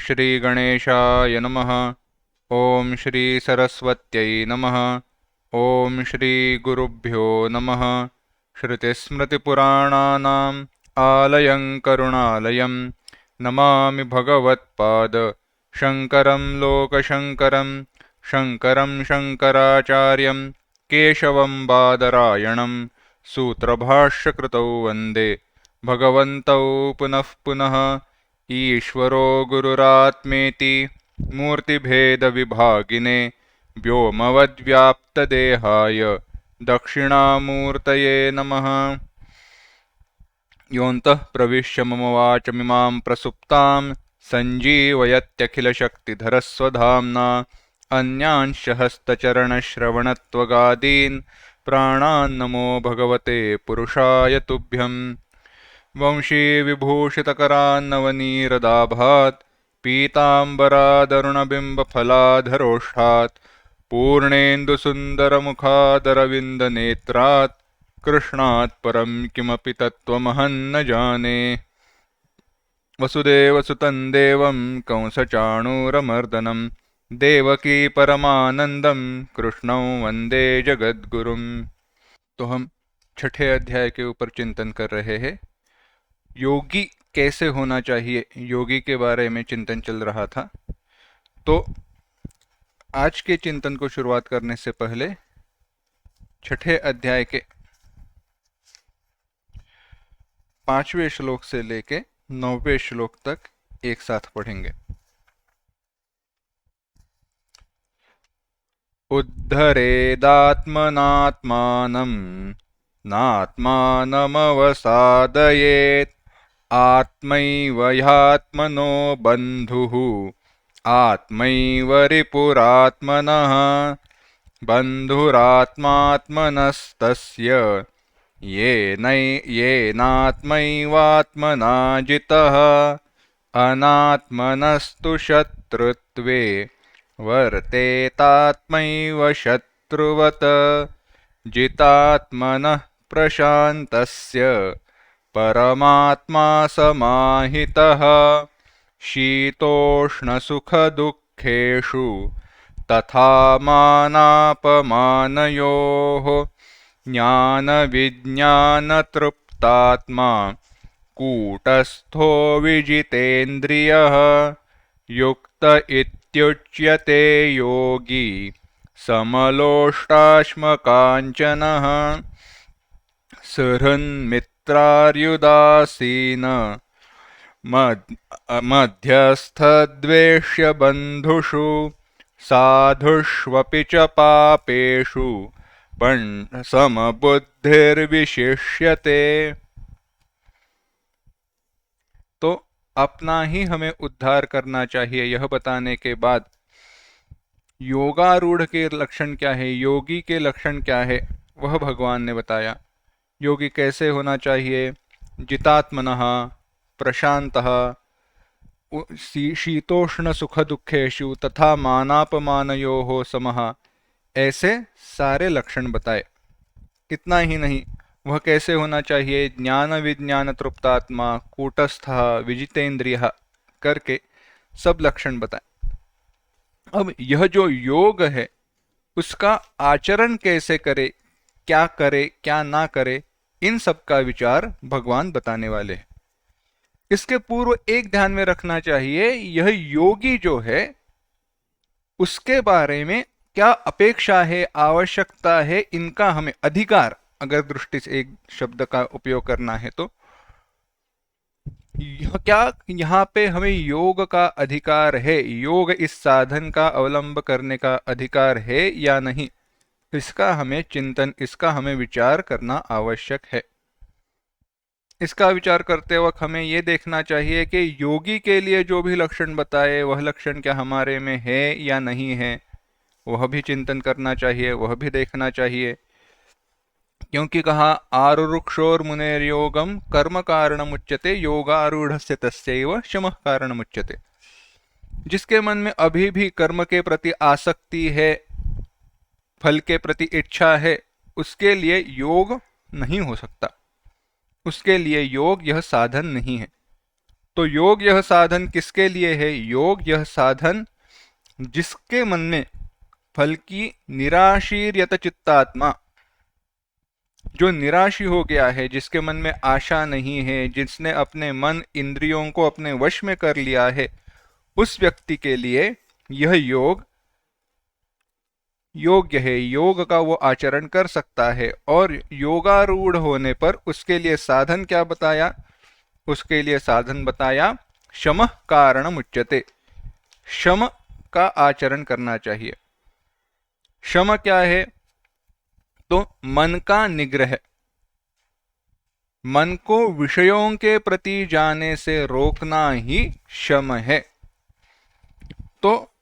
श्रीगणेशाय नमः। ॐ श्रीसरस्वत्यै नमः। ॐ श्रीगुरुभ्यो नमः। श्रुतिस्मृतिपुराणानाम् आलयं करुणालयं नमामि भगवत्पाद शङ्करं लोकशङ्करं शङ्करं शङ्कराचार्यं केशवं बादरायणं सूत्रभाष्यकृतौ वन्दे भगवन्तौ पुनः पुनः। ईश्वरो गुरुरात्मेति मूर्तिभेदविभागिने व्योमवद्व्याप्तदेहाय दक्षिणामूर्तये नमः। योऽन्तः प्रविश्य मम वाचमिमां प्रसुप्तां सञ्जीवयत्यखिलशक्तिधरस्वधाम्ना अन्यांश्च हस्तचरणश्रवणत्वगादीन् प्राणान्नमो भगवते पुरुषाय तुभ्यम्। वंशीविभूषितकरान्नवनीरदाभात् पीताम्बरादरुणबिम्बफलाधरोष्ठात् पूर्णेन्दुसुन्दरमुखादरविन्दनेत्रात् कृष्णात् परं किमपि तत्त्वमहं न जाने। वसुदेवसुतं देवं कंसचाणूरमर्दनं देवकी परमानंदं कृष्णं वंदे जगद्गुरुं। तो हम छठे अध्याय के ऊपर चिंतन कर रहे हैं। योगी कैसे होना चाहिए, योगी के बारे में चिंतन चल रहा था। तो आज के चिंतन को शुरुआत करने से पहले छठे अध्याय के 5वें श्लोक से लेके 9वें श्लोक तक एक साथ पढ़ेंगे। उद्धरेदात्मनात्मानं नात्मानमवसादयेत् आत्मैव ह्यात्मनो बन्धुः आत्मैव रिपुरात्मनः बन्धुरात्मात्मनस्तस्य येनात्मैवात्मना जितः अनात्मनस्तु शत्रुत्वे वर्तेतात्मैव शत्रुवत् जितात्मनः प्रशान्तस्य परमात्मा समाहितः शीतोष्णसुखदुःखेषु तथा मानापमानयोः ज्ञानविज्ञानतृप्तात्मा कूटस्थो विजितेन्द्रियः युक्त इत्युच्यते योगी समलोष्टाश्मकाञ्चनः सुहृन्मित्रार्युदासीन मध्यस्थद्वेष्य बन्धुषु साधुष्वपि च पापेषु समबुद्धिर्विशिष्यते। तो अपना ही हमें उद्धार करना चाहिए, यह बताने के बाद योगारूढ़ के लक्षण क्या है, योगी के लक्षण क्या है, वह भगवान ने बताया। योगी कैसे होना चाहिए? जितात्मनः, प्रशांतः, शीतोष्ण सुख दुखेषु तथा मानापमानयोः समः, ऐसे सारे लक्षण बताए। इतना ही नहीं, वह कैसे होना चाहिए? ज्ञान विज्ञान तृप्तात्मा, कूटस्थ, विजितेंद्रिय करके सब लक्षण बताए। अब यह जो योग है उसका आचरण कैसे करे, क्या ना करे, इन सब का विचार भगवान बताने वाले हैं। इसके पूर्व एक ध्यान में रखना चाहिए, यह योगी जो है उसके बारे में क्या अपेक्षा है, आवश्यकता है, इनका हमें अधिकार, अगर दृष्टि से एक शब्द का उपयोग करना है तो क्या यहाँ पे हमें योग का अधिकार है, योग इस साधन का अवलंब करने का अधिकार है या नहीं, इसका हमें चिंतन, इसका हमें विचार करना आवश्यक है। इसका विचार करते वक्त हमें यह देखना चाहिए कि योगी के लिए जो भी लक्षण बताए वह लक्षण क्या हमारे में है या नहीं है, वह भी चिंतन करना चाहिए, वह भी देखना चाहिए। क्योंकि कहा आरुरुक्षोर मुनेर्योगम कर्म कारणमुच्यते योगारूढ़स्य तस्यैव शमः कारणमुच्यते। जिसके मन में अभी भी कर्म के प्रति आसक्ति है, फल के प्रति इच्छा है, उसके लिए योग नहीं हो सकता, उसके लिए योग यह साधन नहीं है। तो योग यह साधन किसके लिए है? योग यह साधन जिसके मन में फल की निराशीर्यत चित्तात्मा, जो निराशी हो गया है, जिसके मन में आशा नहीं है, जिसने अपने मन इंद्रियों को अपने वश में कर लिया है, उस व्यक्ति के लिए यह योग योग्य है। योग का वो आचरण कर सकता है। और योगारूढ़ होने पर उसके लिए साधन क्या बताया? उसके लिए साधन बताया शमः कारणम उच्यते। शम का आचरण करना चाहिए। शम क्या है? तो मन का निग्रह, मन को विषयों के प्रति जाने से रोकना ही शम है। तो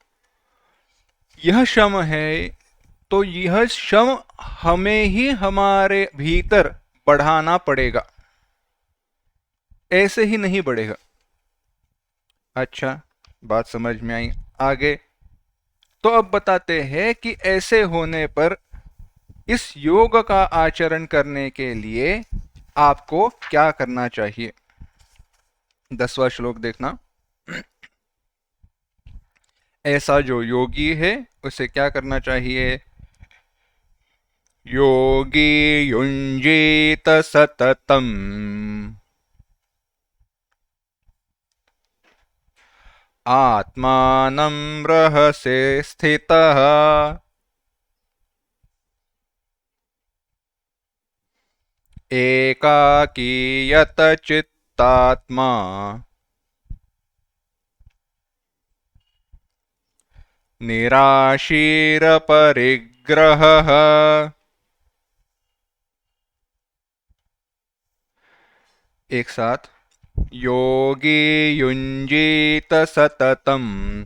यह शम है। तो यह शम हमें ही हमारे भीतर बढ़ाना पड़ेगा, ऐसे ही नहीं बढ़ेगा। अच्छा, बात समझ में आई। आगे तो अब बताते हैं कि ऐसे होने पर इस योग का आचरण करने के लिए आपको क्या करना चाहिए। 10वां श्लोक देखना। ऐसा जो योगी है उसे क्या करना चाहिए? योगी युञ्जीत सततम् आत्मानं रहसे स्थितः एकाकीयत चित्तात्मा निराशीरपरिग्रहः एक साथ। योगी युञ्जीत सततम्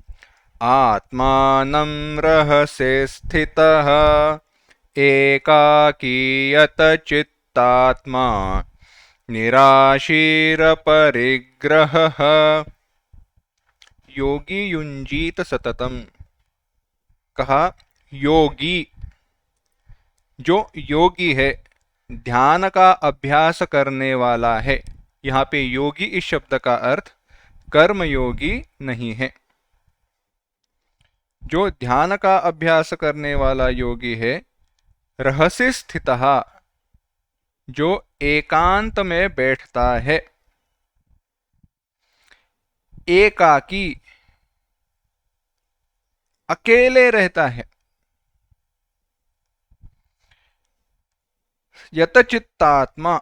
आत्मानं रहसे स्थितः एकाकीयत चित्तात्मा निराशीरपरिग्रहः। योगी युञ्जीत सततम् कहा। योगी, जो योगी है, ध्यान का अभ्यास करने वाला है। यहाँ पे योगी इस शब्द का अर्थ कर्मयोगी नहीं है। जो ध्यान का अभ्यास करने वाला योगी है, रहस्य स्थितः, जो एकांत में बैठता है, एकाकी अकेले रहता है, यत चित्तात्मा,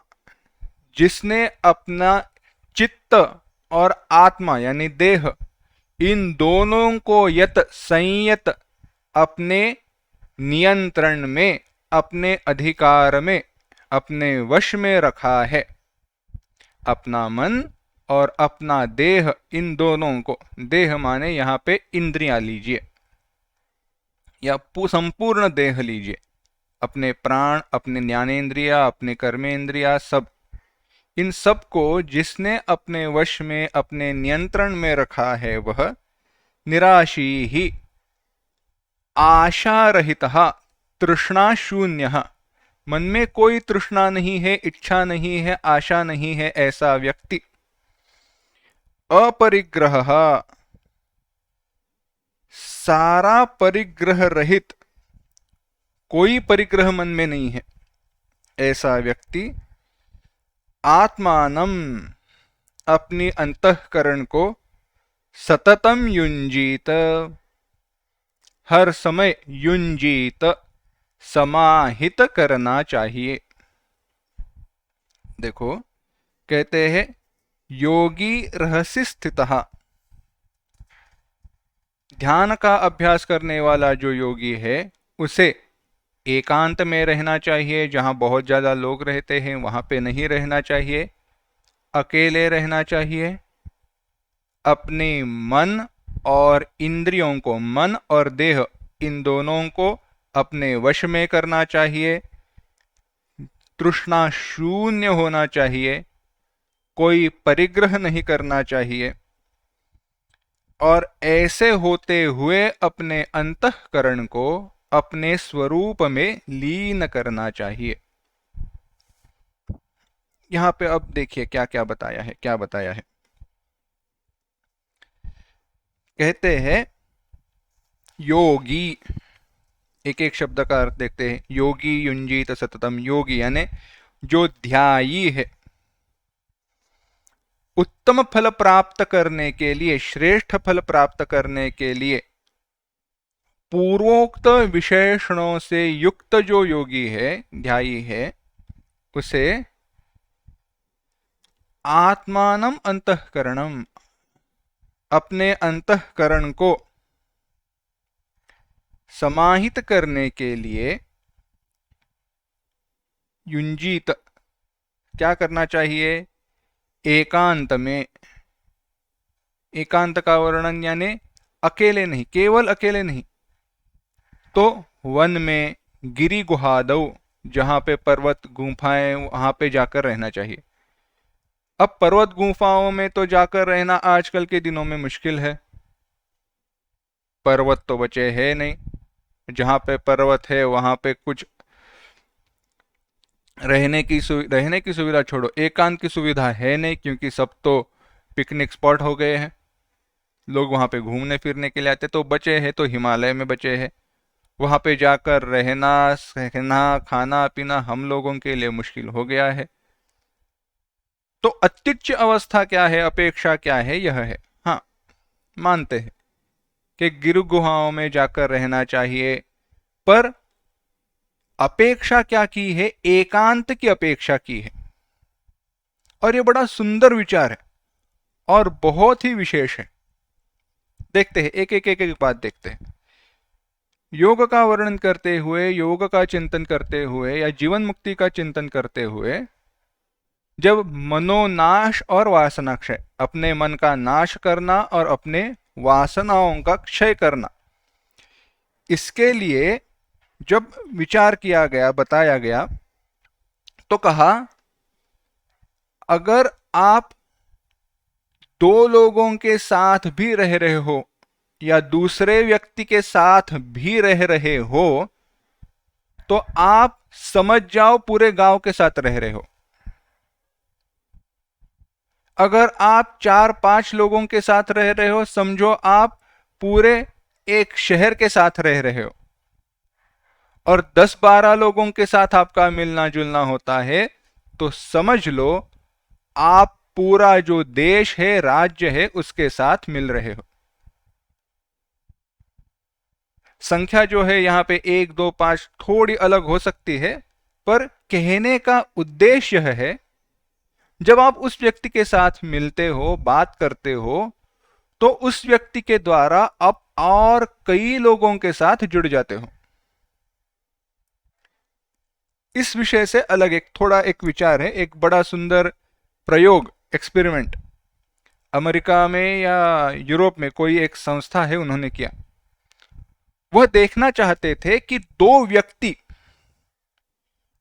जिसने अपना चित्त और आत्मा यानी देह, इन दोनों को यत संयत, अपने नियंत्रण में, अपने अधिकार में, अपने वश में रखा है। अपना मन और अपना देह, इन दोनों को, देह माने यहाँ पे इंद्रियां लीजिए या संपूर्ण देह लीजिए, अपने प्राण, अपने ज्ञानेन्द्रिया, अपने कर्मेंद्रिया, सब, इन सब को जिसने अपने वश में, अपने नियंत्रण में रखा है, वह निराशी ही, आशा रहितः, तृष्णा शून्य, मन में कोई तृष्णा नहीं है, इच्छा नहीं है, आशा नहीं है, ऐसा व्यक्ति। अपरिग्रह, सारा परिग्रह रहित, कोई परिग्रह मन में नहीं है, ऐसा व्यक्ति आत्मानम, अपनी अंतःकरण को, सततम युञ्जीत, हर समय युञ्जीत, समाहित करना चाहिए। देखो, कहते हैं योगी रहस्य स्थितः, ध्यान का अभ्यास करने वाला जो योगी है, उसे एकांत में रहना चाहिए। जहां बहुत ज्यादा लोग रहते हैं वहां पे नहीं रहना चाहिए, अकेले रहना चाहिए। अपने मन और इंद्रियों को, मन और देह, इन दोनों को अपने वश में करना चाहिए। तृष्णा शून्य होना चाहिए, कोई परिग्रह नहीं करना चाहिए। और ऐसे होते हुए अपने अंतःकरण को अपने स्वरूप में लीन करना चाहिए। यहां पे अब देखिए क्या क्या बताया है, क्या बताया है। कहते हैं योगी। एक एक शब्द का अर्थ देखते हैं। योगी युंजीत सततम, योगी यानी जो ध्यायी है। उत्तम फल प्राप्त करने के लिए, श्रेष्ठ फल प्राप्त करने के लिए पूर्वोक्त विशेषणों से युक्त जो योगी है, ध्यायी है, उसे आत्मानम अंतःकरणम, अपने अंतःकरण को समाहित करने के लिए युंजीत, क्या करना चाहिए? एकांत में। एकांत का वर्णन यानी अकेले नहीं, केवल अकेले नहीं, तो वन में, गिरि गुहादौ, जहां पे पर्वत गुफाएं, वहां पे जाकर रहना चाहिए। अब पर्वत गुफाओं में तो जाकर रहना आजकल के दिनों में मुश्किल है, पर्वत तो बचे है नहीं। जहां पे पर्वत है वहां पे कुछ रहने की सुविधा छोड़ो, एकांत की सुविधा है नहीं, क्योंकि सब तो पिकनिक स्पॉट हो गए हैं, लोग वहां पे घूमने फिरने के लिए आते। तो बचे हैं तो हिमालय में बचे हैं, वहां पे जाकर रहना, सहना, खाना पीना हम लोगों के लिए मुश्किल हो गया है। तो अत्युच्च अवस्था क्या है, अपेक्षा क्या है? यह है। हाँ, मानते हैं कि गिर गुहाओं में जाकर रहना चाहिए, पर अपेक्षा क्या की है? एकांत की अपेक्षा की है। और ये बड़ा सुंदर विचार है और बहुत ही विशेष है। देखते हैं, एक बात देखते हैं। योग का वर्णन करते हुए, योग का चिंतन करते हुए या जीवन मुक्ति का चिंतन करते हुए, जब मनोनाश और वासना क्षय, अपने मन का नाश करना और अपने वासनाओं का क्षय करना, इसके लिए जब विचार किया गया, बताया गया, तो कहा अगर आप दो लोगों के साथ भी रह रहे हो या दूसरे व्यक्ति के साथ भी रह रहे हो, तो आप समझ जाओ पूरे गांव के साथ रह रहे हो। अगर आप 4-5 लोगों के साथ रह रहे हो, समझो आप पूरे एक शहर के साथ रह रहे हो। और 10-12 लोगों के साथ आपका मिलना जुलना होता है, तो समझ लो आप पूरा जो देश है, राज्य है, उसके साथ मिल रहे हो। संख्या जो है यहां पे 1, 2, 5 थोड़ी अलग हो सकती है, पर कहने का उद्देश्य है, जब आप उस व्यक्ति के साथ मिलते हो, बात करते हो, तो उस व्यक्ति के द्वारा आप और कई लोगों के साथ जुड़ जाते हो। इस विषय से अलग एक विचार है, एक बड़ा सुंदर प्रयोग, एक्सपेरिमेंट अमेरिका में या यूरोप में कोई एक संस्था है, उन्होंने किया। वह देखना चाहते थे कि दो व्यक्ति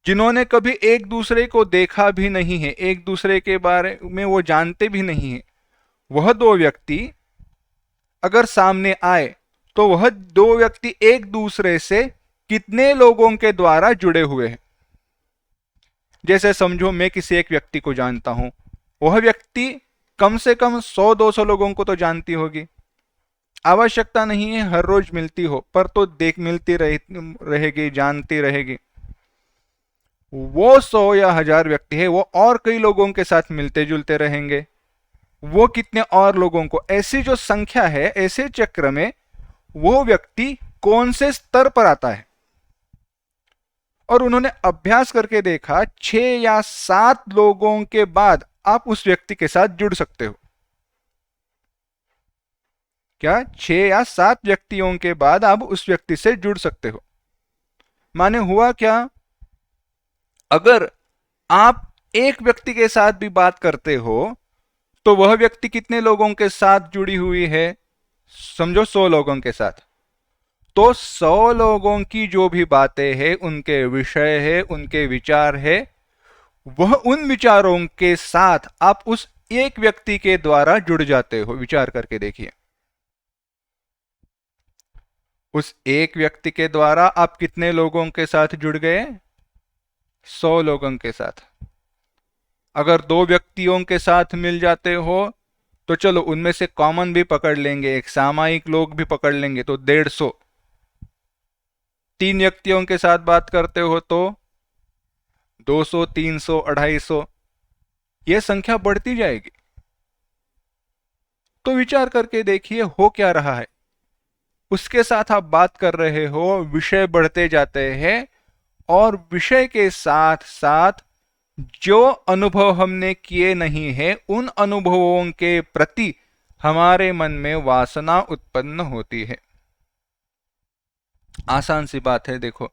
जिन्होंने कभी एक दूसरे को देखा भी नहीं है, एक दूसरे के बारे में वो जानते भी नहीं है, वह दो व्यक्ति अगर सामने आए तो वह दो व्यक्ति एक दूसरे से कितने लोगों के द्वारा जुड़े हुए हैं। जैसे समझो मैं किसी एक व्यक्ति को जानता हूं, वह व्यक्ति कम से कम 100-200 लोगों को तो जानती होगी। आवश्यकता नहीं है हर रोज मिलती हो, पर तो मिलती रहेगी, जानती रहेगी। वो 100 या 1000 व्यक्ति है, वो और कई लोगों के साथ मिलते जुलते रहेंगे, वो कितने और लोगों को, ऐसी जो संख्या है, ऐसे चक्र में वो व्यक्ति कौन से स्तर पर आता है। और उन्होंने अभ्यास करके देखा, 6 या 7 लोगों के बाद आप उस व्यक्ति के साथ जुड़ सकते हो। क्या 6 या 7 व्यक्तियों के बाद आप उस व्यक्ति से जुड़ सकते हो? माने हुआ क्या, अगर आप एक व्यक्ति के साथ भी बात करते हो तो वह व्यक्ति कितने लोगों के साथ जुड़ी हुई है? समझो 100 लोगों के साथ। तो 100 लोगों की जो भी बातें हैं, उनके विषय है, उनके विचार है, वह उन विचारों के साथ आप उस एक व्यक्ति के द्वारा जुड़ जाते हो। विचार करके देखिए, उस एक व्यक्ति के द्वारा आप कितने लोगों के साथ जुड़ गए? 100 लोगों के साथ। अगर 2 व्यक्तियों के साथ मिल जाते हो तो चलो उनमें से कॉमन भी पकड़ लेंगे, एक सामायिक लोग भी पकड़ लेंगे तो 150। 3 व्यक्तियों के साथ बात करते हो तो 200, 300, 250, ये संख्या बढ़ती जाएगी। तो विचार करके देखिए हो क्या रहा है। उसके साथ आप बात कर रहे हो, विषय बढ़ते जाते हैं, और विषय के साथ साथ जो अनुभव हमने किए नहीं है उन अनुभवों के प्रति हमारे मन में वासना उत्पन्न होती है। आसान सी बात है, देखो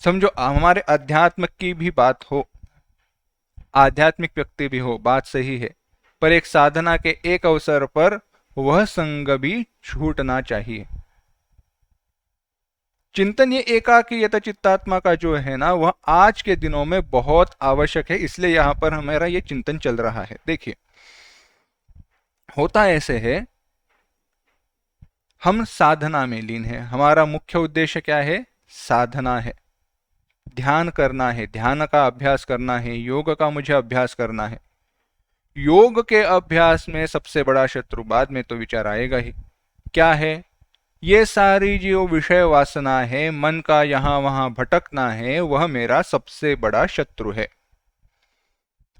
समझो हमारे अध्यात्म की भी बात हो, आध्यात्मिक व्यक्ति भी हो, बात सही है, पर एक साधना के एक अवसर पर वह संग भी छूटना चाहिए। चिंतन, ये एकाकी यत चित्तात्मा का जो है ना, वह आज के दिनों में बहुत आवश्यक है, इसलिए यहां पर हमारा ये चिंतन चल रहा है। देखिए होता ऐसे है, हम साधना में लीन है, हमारा मुख्य उद्देश्य क्या है? साधना है, ध्यान करना है, ध्यान का अभ्यास करना है, योग का मुझे अभ्यास करना है। योग के अभ्यास में सबसे बड़ा शत्रु बाद में तो विचार आएगा ही, क्या है? ये सारी जो विषय वासना है, मन का यहां वहां भटकना है, वह मेरा सबसे बड़ा शत्रु है।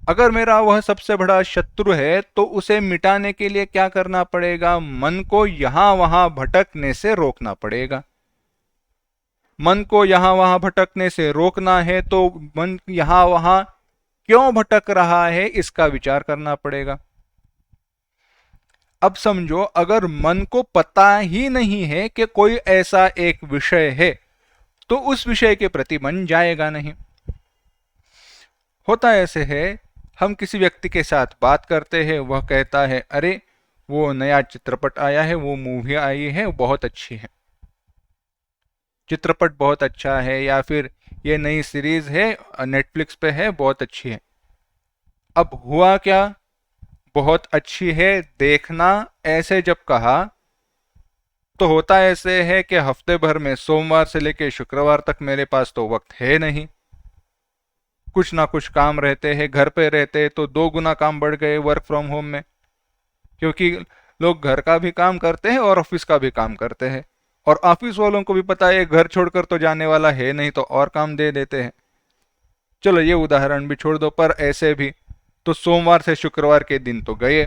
अगर मेरा वह सबसे बड़ा शत्रु है तो उसे मिटाने के लिए क्या करना पड़ेगा? मन को यहां वहां भटकने से रोकना पड़ेगा। मन को यहां वहां भटकने से रोकना है तो मन यहां वहां क्यों भटक रहा है इसका विचार करना पड़ेगा। अब समझो, अगर मन को पता ही नहीं है कि कोई ऐसा एक विषय है तो उस विषय के प्रति मन जाएगा नहीं। होता ऐसे है, हम किसी व्यक्ति के साथ बात करते हैं, वह कहता है अरे वो नया चित्रपट आया है, वो मूवी आई है, बहुत अच्छी है, चित्रपट बहुत अच्छा है, या फिर ये नई सीरीज है नेटफ्लिक्स पे है, बहुत अच्छी है। अब हुआ क्या? बहुत अच्छी है, देखना, ऐसे जब कहा तो होता ऐसे है कि हफ्ते भर में सोमवार से लेकर शुक्रवार तक मेरे पास तो वक्त है नहीं, कुछ ना कुछ काम रहते हैं, घर पे रहते हैं तो 2 गुना काम बढ़ गए वर्क फ्रॉम होम में, क्योंकि लोग घर का भी काम करते हैं और ऑफिस का भी काम करते हैं, और ऑफिस वालों को भी पता है घर छोड़कर तो जाने वाला है नहीं, तो और काम दे देते हैं। चलो ये उदाहरण भी छोड़ दो, पर ऐसे भी तो सोमवार से शुक्रवार के दिन तो गए,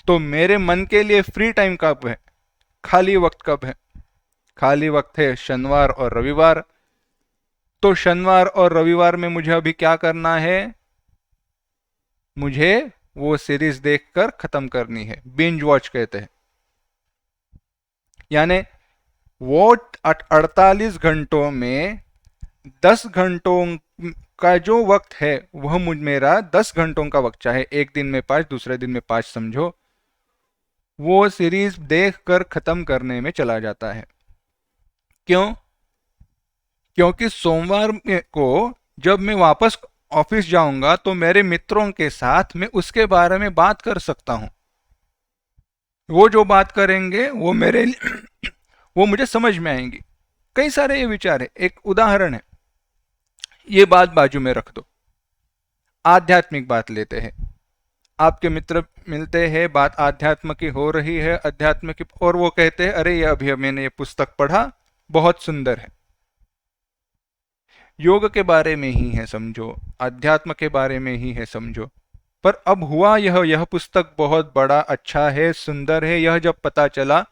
तो मेरे मन के लिए फ्री टाइम कब है? खाली वक्त कब है? खाली वक्त है शनिवार और रविवार। तो शनिवार और रविवार में मुझे अभी क्या करना है? मुझे वो सीरीज देखकर खत्म करनी है, बिंज वॉच कहते हैं। यानी वो 48 घंटों में 10 घंटों का जो वक्त है वह मेरा 10 घंटों का वक्त, चाहे एक दिन में 5 दूसरे दिन में 5 समझो, वो सीरीज देखकर खत्म करने में चला जाता है। क्यों? क्योंकि सोमवार को जब मैं वापस ऑफिस जाऊंगा तो मेरे मित्रों के साथ मैं उसके बारे में बात कर सकता हूं। वो जो बात करेंगे वो मेरे वो मुझे समझ में आएंगी। कई सारे ये विचार है। एक उदाहरण है, ये बात बाजू में रख दो, आध्यात्मिक बात लेते हैं। आपके मित्र मिलते हैं, बात आध्यात्म की हो रही है, अध्यात्म की, और वो कहते हैं अरे ये अभी मैंने ये पुस्तक पढ़ा, बहुत सुंदर है। योग के बारे में ही है समझो, अध्यात्म के बारे में ही है समझो, पर अब हुआ यह पुस्तक बहुत बड़ा अच्छा है, सुंदर है, यह जब पता चला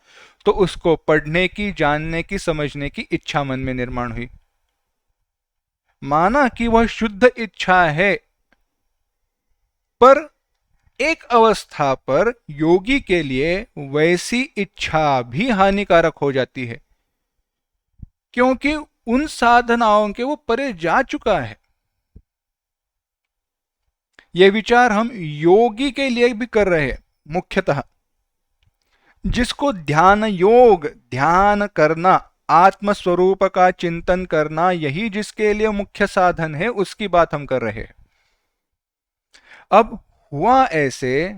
तो उसको पढ़ने की, जानने की, समझने की इच्छा मन में निर्माण हुई। माना कि वह शुद्ध इच्छा है, पर एक अवस्था पर योगी के लिए वैसी इच्छा भी हानिकारक हो जाती है, क्योंकि उन साधनाओं के वो परे जा चुका है। ये विचार हम योगी के लिए भी कर रहे हैं मुख्यतः। जिसको ध्यान योग, ध्यान करना, आत्मस्वरूप का चिंतन करना, यही जिसके लिए मुख्य साधन है, उसकी बात हम कर रहे हैं। अब हुआ ऐसे,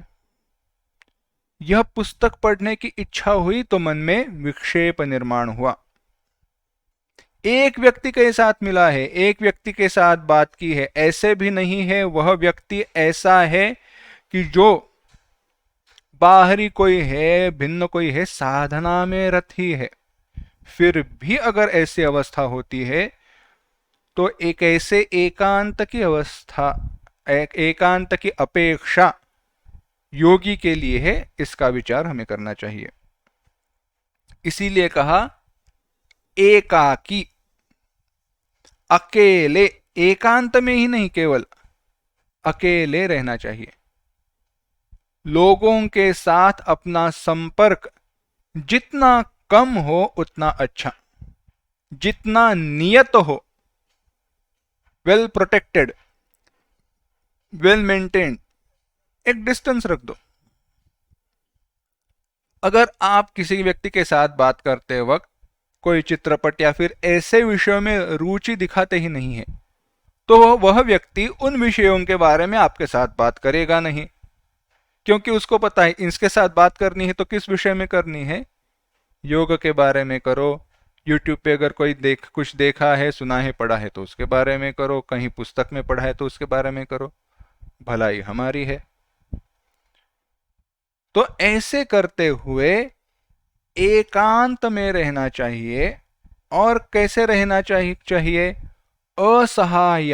यह पुस्तक पढ़ने की इच्छा हुई तो मन में विक्षेप निर्माण हुआ। एक व्यक्ति के साथ मिला है, एक व्यक्ति के साथ बात की है, ऐसे भी नहीं है वह व्यक्ति ऐसा है कि जो बाहरी कोई है, भिन्न कोई है, साधना में रत ही है, फिर भी अगर ऐसी अवस्था होती है तो एक ऐसे एकांत की अवस्था, एकांत की अपेक्षा योगी के लिए है, इसका विचार हमें करना चाहिए। इसीलिए कहा एकाकी, अकेले, एकांत में ही नहीं, केवल अकेले रहना चाहिए। लोगों के साथ अपना संपर्क जितना कम हो उतना अच्छा, जितना नियत हो, वेल प्रोटेक्टेड, वेल मेंटेन्ड, एक डिस्टेंस रख दो। अगर आप किसी व्यक्ति के साथ बात करते वक्त कोई चित्रपट या फिर ऐसे विषयों में रुचि दिखाते ही नहीं है, तो वह व्यक्ति उन विषयों के बारे में आपके साथ बात करेगा नहीं, क्योंकि उसको पता है इसके साथ बात करनी है तो किस विषय में करनी है, योग के बारे में करो। यूट्यूब पे अगर कोई कुछ देखा है, सुना है, पढ़ा है तो उसके बारे में करो, कहीं पुस्तक में पढ़ा है तो उसके बारे में करो, भलाई हमारी है। तो ऐसे करते हुए एकांत में रहना चाहिए। और कैसे रहना चाहिए? असहाय,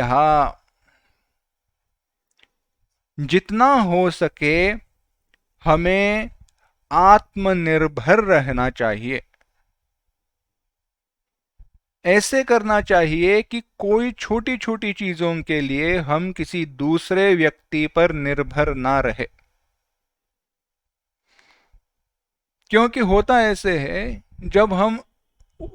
जितना हो सके हमें आत्मनिर्भर रहना चाहिए। ऐसे करना चाहिए कि कोई छोटी छोटी चीजों के लिए हम किसी दूसरे व्यक्ति पर निर्भर ना रहे। क्योंकि होता ऐसे है, जब हम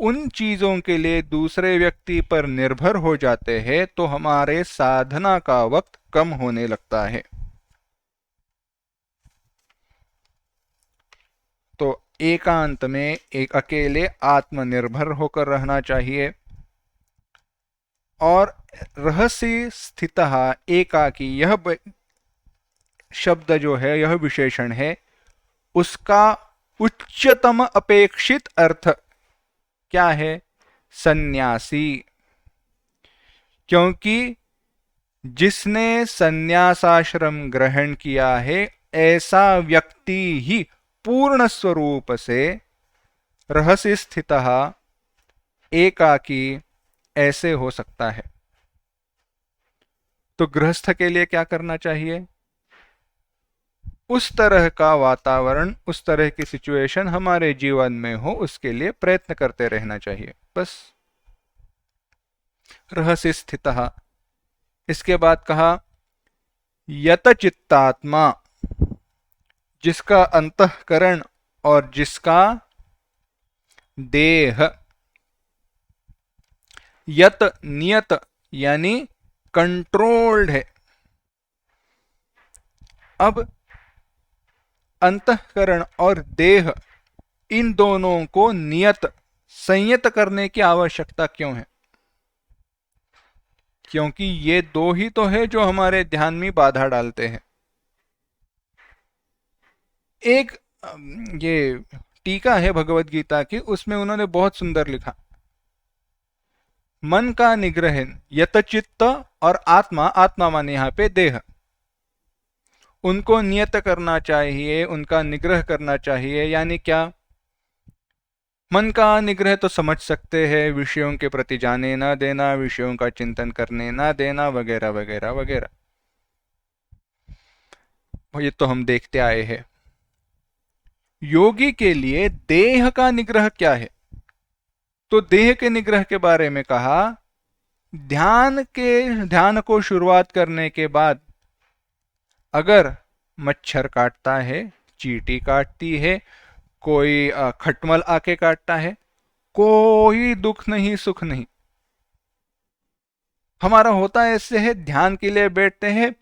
उन चीजों के लिए दूसरे व्यक्ति पर निर्भर हो जाते हैं तो हमारे साधना का वक्त कम होने लगता है। तो एकांत में, एक अकेले आत्मनिर्भर होकर रहना चाहिए। और रहस्य स्थितः एकाकी, यह शब्द जो है, यह विशेषण है, उसका उच्चतम अपेक्षित अर्थ क्या है? सन्यासी। क्योंकि जिसने सन्यासाश्रम ग्रहण किया है ऐसा व्यक्ति ही पूर्ण स्वरूप से रहस्य स्थितः एकाकी ऐसे हो सकता है। तो गृहस्थ के लिए क्या करना चाहिए? उस तरह का वातावरण, उस तरह की सिचुएशन हमारे जीवन में हो, उसके लिए प्रयत्न करते रहना चाहिए, बस। रहस्य स्थितः। इसके बाद कहा यत चित्तात्मा, जिसका अंतःकरण और जिसका देह, यत नियत यानी कंट्रोल्ड है। अब अंतःकरण और देह, इन दोनों को नियत, संयत करने की आवश्यकता क्यों है? क्योंकि ये दो ही तो है जो हमारे ध्यान में बाधा डालते हैं। एक ये टीका है भगवत गीता की, उसमें उन्होंने बहुत सुंदर लिखा, मन का निग्रह यतचित्त और आत्मा, आत्मा माने यहाँ पे देह, उनको नियत करना चाहिए, उनका निग्रह करना चाहिए। यानी क्या? मन का निग्रह तो समझ सकते हैं, विषयों के प्रति जाने ना देना, विषयों का चिंतन करने ना देना, वगैरह वगैरह वगैरह, ये तो हम देखते आए हैं। योगी के लिए देह का निग्रह क्या है? तो देह के निग्रह के बारे में कहा, ध्यान को शुरुआत करने के बाद अगर मच्छर काटता है, चींटी काटती है, कोई खटमल आके काटता है, कोई दुख नहीं, सुख नहीं। हमारा होता ऐसे है, ध्यान के लिए बैठते हैं,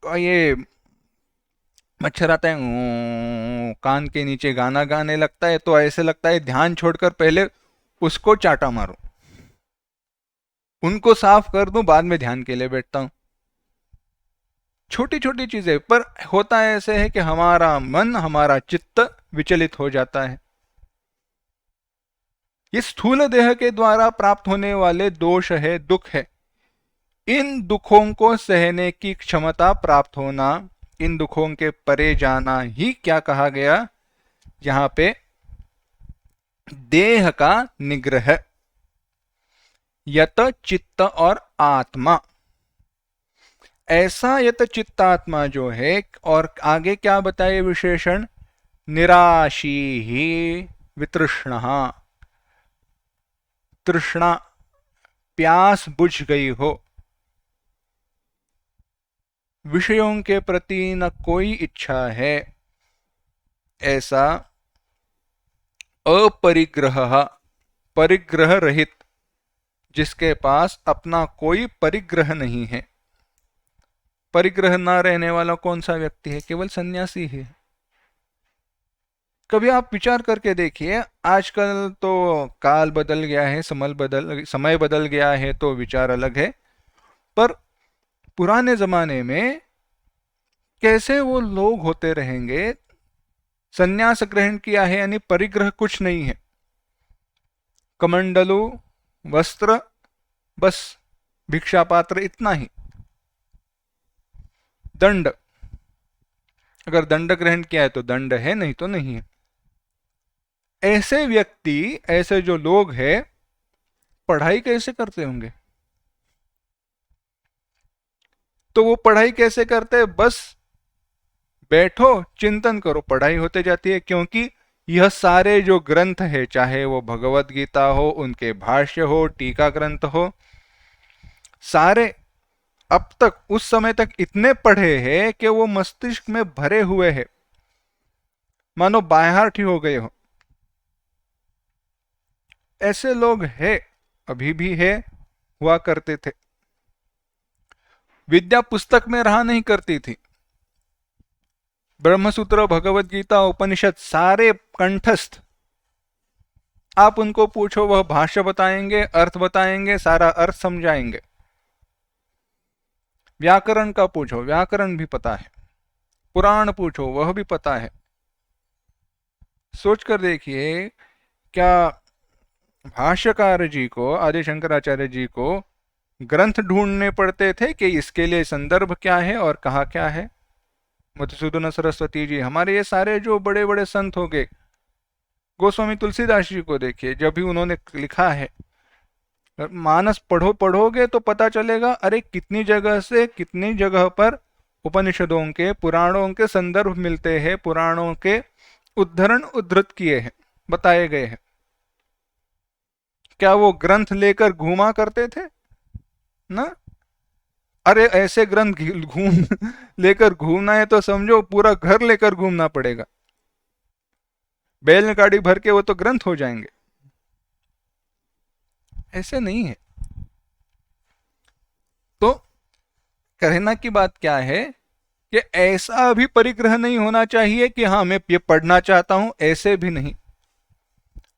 ये मच्छर आता है, कान के नीचे गाना गाने लगता है, तो ऐसे लगता है ध्यान छोड़कर पहले उसको चाटा मारूं, उनको साफ कर दूं, बाद में ध्यान के लिए बैठता हूं। छोटी छोटी चीजें पर होता ऐसे है कि हमारा मन, हमारा चित्त विचलित हो जाता है। ये स्थूल देह के द्वारा प्राप्त होने वाले दोष है, दुख है। इन दुखों को सहने की क्षमता प्राप्त होना इन दुखों के परे जाना ही क्या कहा गया? यहां पे देह का निग्रह, यत चित्त और आत्मा। ऐसा यत चित्तात्मा जो है, और आगे क्या बताए विशेषण? निराशी ही वितृष्ण, तृष्णा प्यास बुझ गई हो, विषयों के प्रति न कोई इच्छा है, ऐसा अपरिग्रह, परिग्रह रहित, जिसके पास अपना कोई परिग्रह नहीं है। परिग्रह ना रहने वाला कौन सा व्यक्ति है? केवल सन्यासी है। कभी आप विचार करके देखिए, आजकल तो काल बदल गया है, समय बदल गया है, तो विचार अलग है, पर पुराने जमाने में कैसे वो लोग होते रहेंगे? सन्यास ग्रहण किया है यानी परिग्रह कुछ नहीं है, कमंडलू, वस्त्र, बस भिक्षा पात्र, इतना ही। दंड, अगर दंड ग्रहण किया है तो दंड है, नहीं तो नहीं है। ऐसे व्यक्ति, ऐसे जो लोग हैं, पढ़ाई कैसे करते होंगे? तो वो पढ़ाई कैसे करते हैं? बस बैठो, चिंतन करो, पढ़ाई होते जाती है। क्योंकि यह सारे जो ग्रंथ है, चाहे वो भगवत गीता हो, उनके भाष्य हो, टीका ग्रंथ हो, सारे अब तक, उस समय तक इतने पढ़े हैं कि वो मस्तिष्क में भरे हुए हैं, मानो बायहार्ट ही हो गए हो। ऐसे लोग हैं, अभी भी है, हुआ करते थे। विद्या पुस्तक में रहा नहीं करती थी। ब्रह्मसूत्र, भगवत गीता, उपनिषद सारे कंठस्थ। आप उनको पूछो, वह भाष्य बताएंगे, अर्थ बताएंगे, सारा अर्थ समझाएंगे। व्याकरण का पूछो, व्याकरण भी पता है। पुराण पूछो, वह भी पता है। सोचकर देखिए, क्या भाष्यकार जी को, आदि शंकराचार्य जी को ग्रंथ ढूंढने पड़ते थे कि इसके लिए संदर्भ क्या है और कहा क्या है? मधुसूदन सरस्वती जी, हमारे ये सारे जो बड़े बड़े संत हो गए, गोस्वामी तुलसीदास जी को देखिए, जब भी उन्होंने लिखा है, मानस पढ़ोगे तो पता चलेगा, अरे कितनी जगह से कितनी जगह पर उपनिषदों के, पुराणों के संदर्भ मिलते हैं, पुराणों के उद्धरण उद्धृत किए हैं, बताए गए हैं। क्या वो ग्रंथ लेकर घूमा करते थे ना? अरे ऐसे ग्रंथ घूम लेकर घूमना है तो समझो पूरा घर लेकर घूमना पड़ेगा। बैल गाड़ी भर के वो तो ग्रंथ हो जाएंगे। ऐसे नहीं है। तो कहना की बात क्या है कि ऐसा भी परिग्रह नहीं होना चाहिए कि हाँ मैं ये पढ़ना चाहता हूं, ऐसे भी नहीं।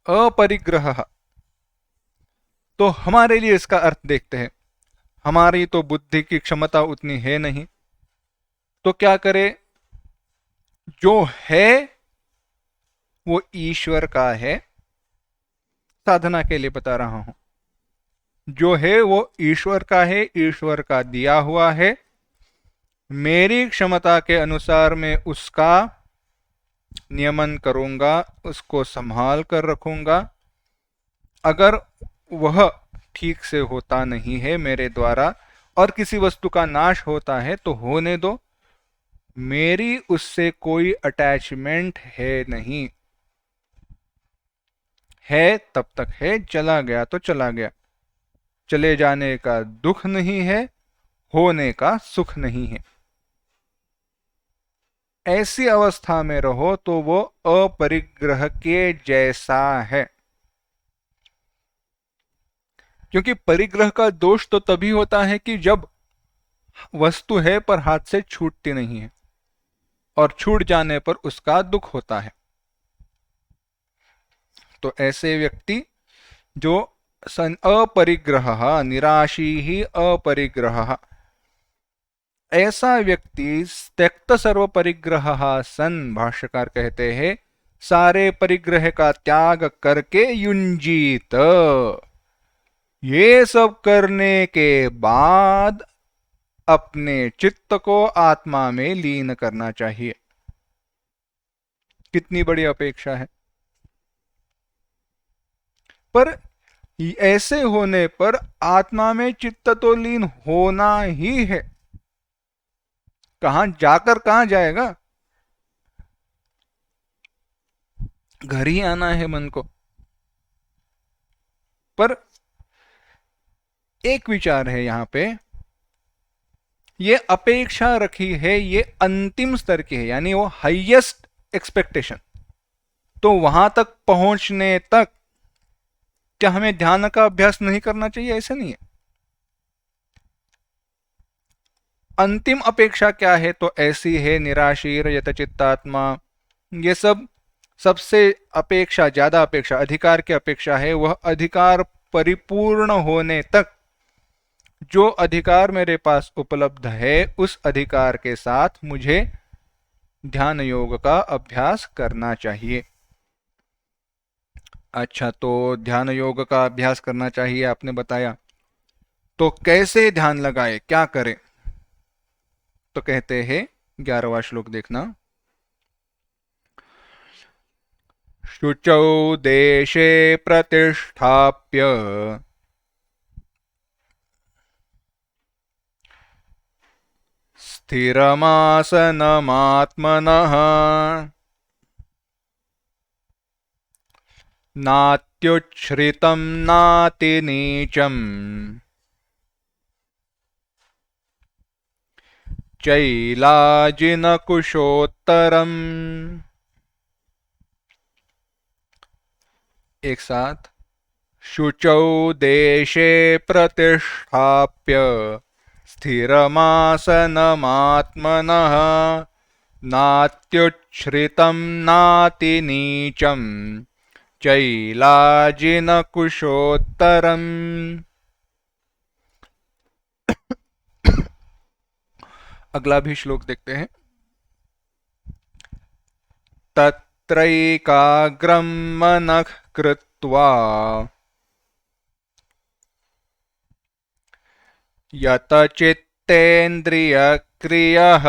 अपरिग्रह। तो हमारे लिए इसका अर्थ देखते हैं। हमारी तो बुद्धि की क्षमता उतनी है नहीं, तो क्या करे? जो है वो ईश्वर का है, साधना के लिए बता रहा हूं। जो है वो ईश्वर का है, ईश्वर का दिया हुआ है। मेरी क्षमता के अनुसार मैं उसका नियमन करूंगा, उसको संभाल कर रखूंगा। अगर वह ठीक से होता नहीं है मेरे द्वारा और किसी वस्तु का नाश होता है तो होने दो, मेरी उससे कोई अटैचमेंट है नहीं। है तब तक है, चला गया तो चला गया। चले जाने का दुख नहीं है, होने का सुख नहीं है। ऐसी अवस्था में रहो तो वो अपरिग्रह के जैसा है। क्योंकि परिग्रह का दोष तो तभी होता है कि जब वस्तु है पर हाथ से छूटती नहीं है, और छूट जाने पर उसका दुख होता है। तो ऐसे व्यक्ति जो अपरिग्रह, निराशी ही अपरिग्रह, ऐसा व्यक्ति त्यक्त सर्व परिग्रह सन, भाष्यकार कहते हैं, सारे परिग्रह का त्याग करके युंजीत। ये सब करने के बाद अपने चित्त को आत्मा में लीन करना चाहिए। कितनी बड़ी अपेक्षा है। पर ऐसे होने पर आत्मा में चित्त तो लीन होना ही है, कहां जाकर कहां जाएगा, घर ही आना है मन को। पर एक विचार है यहां पे, ये अपेक्षा रखी है, ये अंतिम स्तर की है, यानी वो हाईएस्ट एक्सपेक्टेशन। तो वहां तक पहुंचने तक क्या हमें ध्यान का अभ्यास नहीं करना चाहिए? ऐसा नहीं है। अंतिम अपेक्षा क्या है? तो ऐसी है, निराशीर यतचित्तात्मा। ये सब सबसे अपेक्षा, ज्यादा अपेक्षा, अधिकार की अपेक्षा है। वह अधिकार परिपूर्ण होने तक जो अधिकार मेरे पास उपलब्ध है, उस अधिकार के साथ मुझे ध्यान योग का अभ्यास करना चाहिए। अच्छा, तो ध्यान योग का अभ्यास करना चाहिए आपने बताया, तो कैसे ध्यान लगाए, क्या करें? तो कहते हैं 11वां श्लोक देखना। शुचौ देशे प्रतिष्ठाप्य स्थिरमासनमात्मनः नात्युच्छ्रितं नातिनीचं चैलाजिनकुशोत्तरम्। एक साथ। शुचौ देशे प्रतिष्ठाप्य स्थिरमासनमात्मनः नात्युच्छ्रितं नातिनीचं चैलाजिनकुशोत्तरम्। अगला भी श्लोक देखते हैं। तत्रैकाग्रं मनः कृत्वा यतचित्तेन्द्रियक्रियः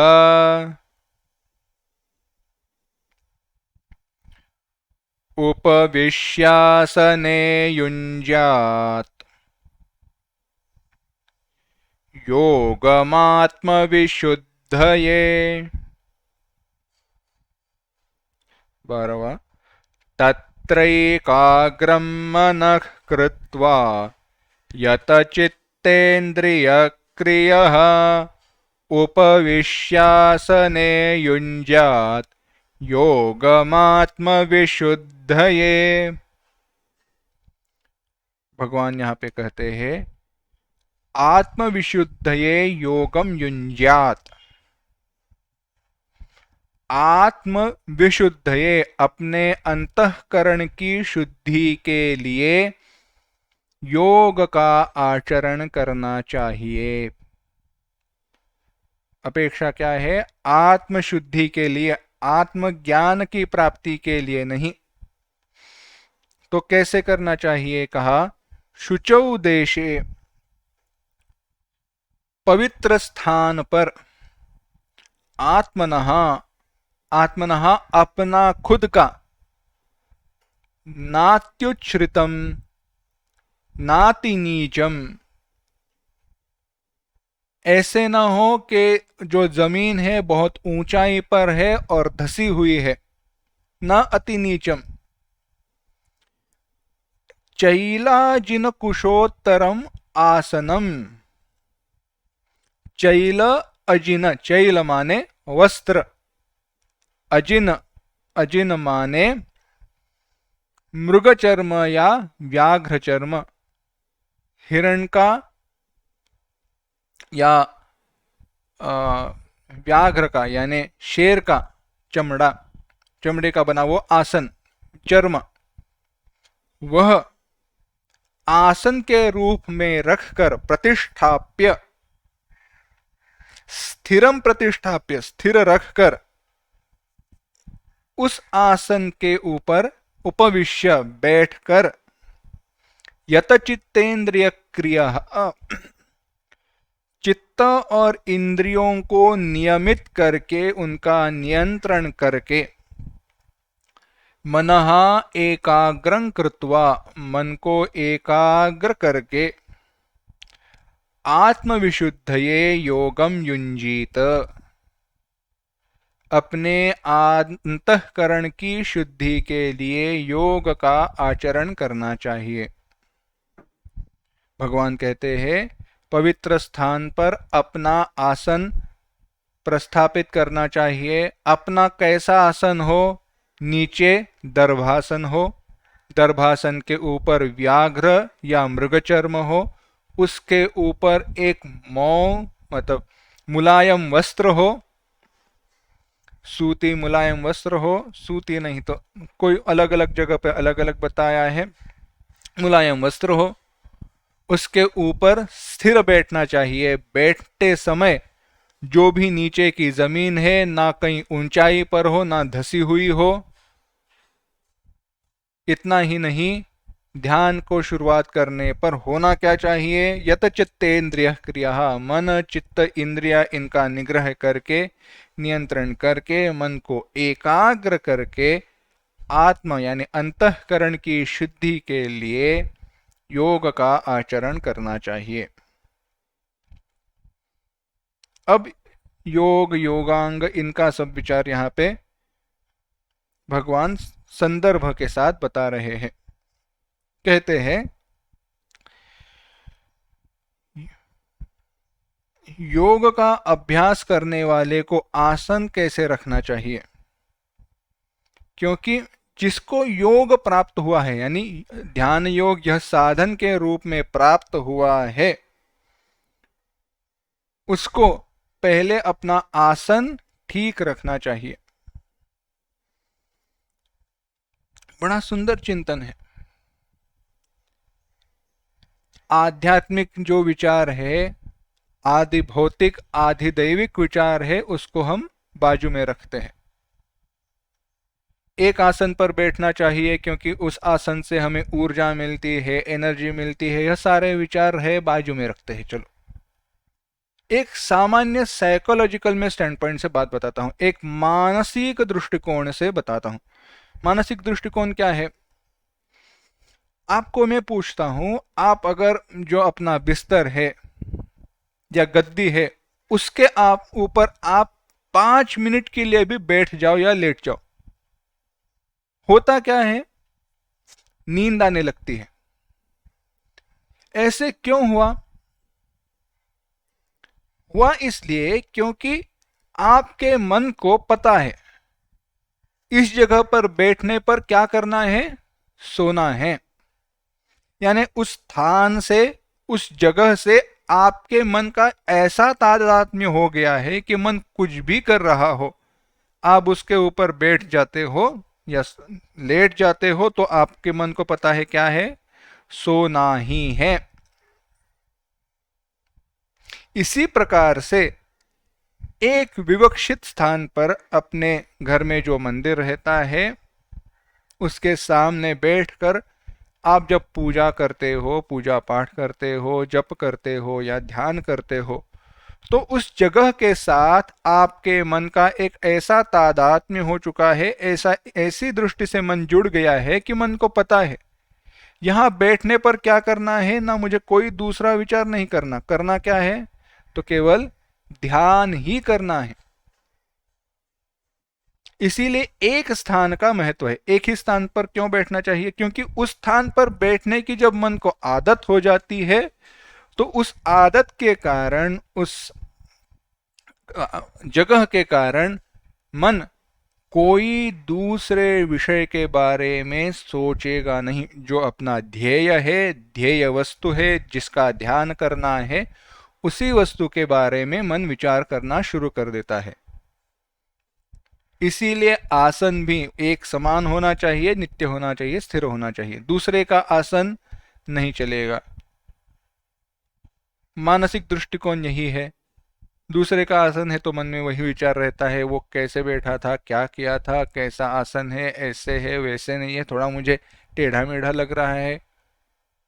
उपविश्यासने युञ्ज्यात् योगमात्मविशुद्धये। 12वां। तत्रैकाग्रं मनः कृत्वा यतचित्तेन्द्रियक्रियः उपविश्यासने युञ्ज्यात् योगमात्मविशुद्धये। भगवान यहाँ पे कहते हैं आत्मविशुद्धये योगम युञ्ज्यात्। आत्म विशुद्धये, अपने अंतःकरण की शुद्धि के लिए योग का आचरण करना चाहिए। अपेक्षा क्या है? आत्मशुद्धि के लिए, आत्मज्ञान की प्राप्ति के लिए नहीं। तो कैसे करना चाहिए? कहा शुचौ देशे, पवित्र स्थान पर, आत्मनः, आत्मनः अपना खुद का, नात्युच्छ्रितम नातिनीचम, ऐसे ना हो कि जो जमीन है बहुत ऊंचाई पर है और धसी हुई है, न अति नीचम। चैलाजिन कुशोत्तरम आसनम। चैल अजिन, चैल माने वस्त्र, अजिन, अजिन माने मृग चर्म या व्याघ्र चर्म, हिरण का या व्याघ्र का यानी शेर का चमड़ा, चमड़े का बना वो आसन, चर्म, वह आसन के रूप में रखकर प्रतिष्ठाप्य, स्थिरम प्रतिष्ठाप्य, स्थिर रखकर उस आसन के ऊपर उपविश्य, बैठकर, यतचित्तेन्द्रिय क्रिया, चित्त और इंद्रियों को नियमित करके, उनका नियंत्रण करके, मनः एकाग्रं कृत्वा, मन को एकाग्र करके, आत्मविशुद्धये योगम युञ्जीत, अपने अंतःकरण की शुद्धि के लिए योग का आचरण करना चाहिए। भगवान कहते हैं पवित्र स्थान पर अपना आसन प्रस्थापित करना चाहिए। अपना कैसा आसन हो? नीचे दर्भासन हो, दर्भासन के ऊपर व्याघ्र या मृगचर्म हो, उसके ऊपर एक मतलब मुलायम वस्त्र हो, सूती मुलायम वस्त्र हो, सूती नहीं तो कोई अलग अलग जगह पे अलग अलग बताया है, मुलायम वस्त्र हो, उसके ऊपर स्थिर बैठना चाहिए। बैठते समय जो भी नीचे की जमीन है ना कहीं ऊंचाई पर हो ना धसी हुई हो। इतना ही नहीं, ध्यान को शुरुआत करने पर होना क्या चाहिए? यत चित्तेन्द्रिय क्रिया, मन चित्त इंद्रिया इनका निग्रह करके, नियंत्रण करके, मन को एकाग्र करके आत्मा यानी अंतःकरण की शुद्धि के लिए योग का आचरण करना चाहिए। अब योग, योगांग, इनका सब विचार यहाँ पे भगवान संदर्भ के साथ बता रहे हैं। कहते हैं योग का अभ्यास करने वाले को आसन कैसे रखना चाहिए? क्योंकि जिसको योग प्राप्त हुआ है, यानी ध्यान योग यह साधन के रूप में प्राप्त हुआ है, उसको पहले अपना आसन ठीक रखना चाहिए। बड़ा सुंदर चिंतन है। आध्यात्मिक जो विचार है, आदि भौतिक आदि दैविक विचार है, उसको हम बाजू में रखते हैं। एक आसन पर बैठना चाहिए क्योंकि उस आसन से हमें ऊर्जा मिलती है, एनर्जी मिलती है, यह सारे विचार है, बाजू में रखते हैं। चलो एक सामान्य साइकोलॉजिकल में स्टैंड पॉइंट से बात बताता हूं, एक मानसिक दृष्टिकोण से बताता हूं। मानसिक दृष्टिकोण क्या है? आपको मैं पूछता हूं, आप अगर जो अपना बिस्तर है या गद्दी है, उसके आप ऊपर आप 5 मिनट के लिए भी बैठ जाओ या लेट जाओ, होता क्या है? नींद आने लगती है। ऐसे क्यों हुआ? हुआ इसलिए क्योंकि आपके मन को पता है इस जगह पर बैठने पर क्या करना है? सोना है। यानी उस स्थान से, उस जगह से आपके मन का ऐसा तादात्म्य हो गया है कि मन कुछ भी कर रहा हो, आप उसके ऊपर बैठ जाते हो या लेट जाते हो तो आपके मन को पता है क्या है? सोना ही है। इसी प्रकार से एक विवक्षित स्थान पर अपने घर में जो मंदिर रहता है, उसके सामने बैठकर आप जब पूजा करते हो, पूजा पाठ करते हो, जप करते हो या ध्यान करते हो, तो उस जगह के साथ आपके मन का एक ऐसा तादात्म्य हो चुका है, ऐसी दृष्टि से मन जुड़ गया है कि मन को पता है यहां बैठने पर क्या करना है, ना मुझे कोई दूसरा विचार नहीं करना। करना क्या है? तो केवल ध्यान ही करना है। इसीलिए एक स्थान का महत्व है। एक ही स्थान पर क्यों बैठना चाहिए? क्योंकि उस स्थान पर बैठने की जब मन को आदत हो जाती है, तो उस आदत के कारण, उस जगह के कारण मन कोई दूसरे विषय के बारे में सोचेगा नहीं। जो अपना ध्येय है, ध्येय वस्तु है, जिसका ध्यान करना है, उसी वस्तु के बारे में मन विचार करना शुरू कर देता है। इसीलिए आसन भी एक समान होना चाहिए, नित्य होना चाहिए, स्थिर होना चाहिए। दूसरे का आसन नहीं चलेगा। मानसिक दृष्टिकोण यही है। दूसरे का आसन है तो मन में वही विचार रहता है, वो कैसे बैठा था, क्या किया था, कैसा आसन है, ऐसे है वैसे नहीं है, थोड़ा मुझे टेढ़ा मेढ़ा लग रहा है।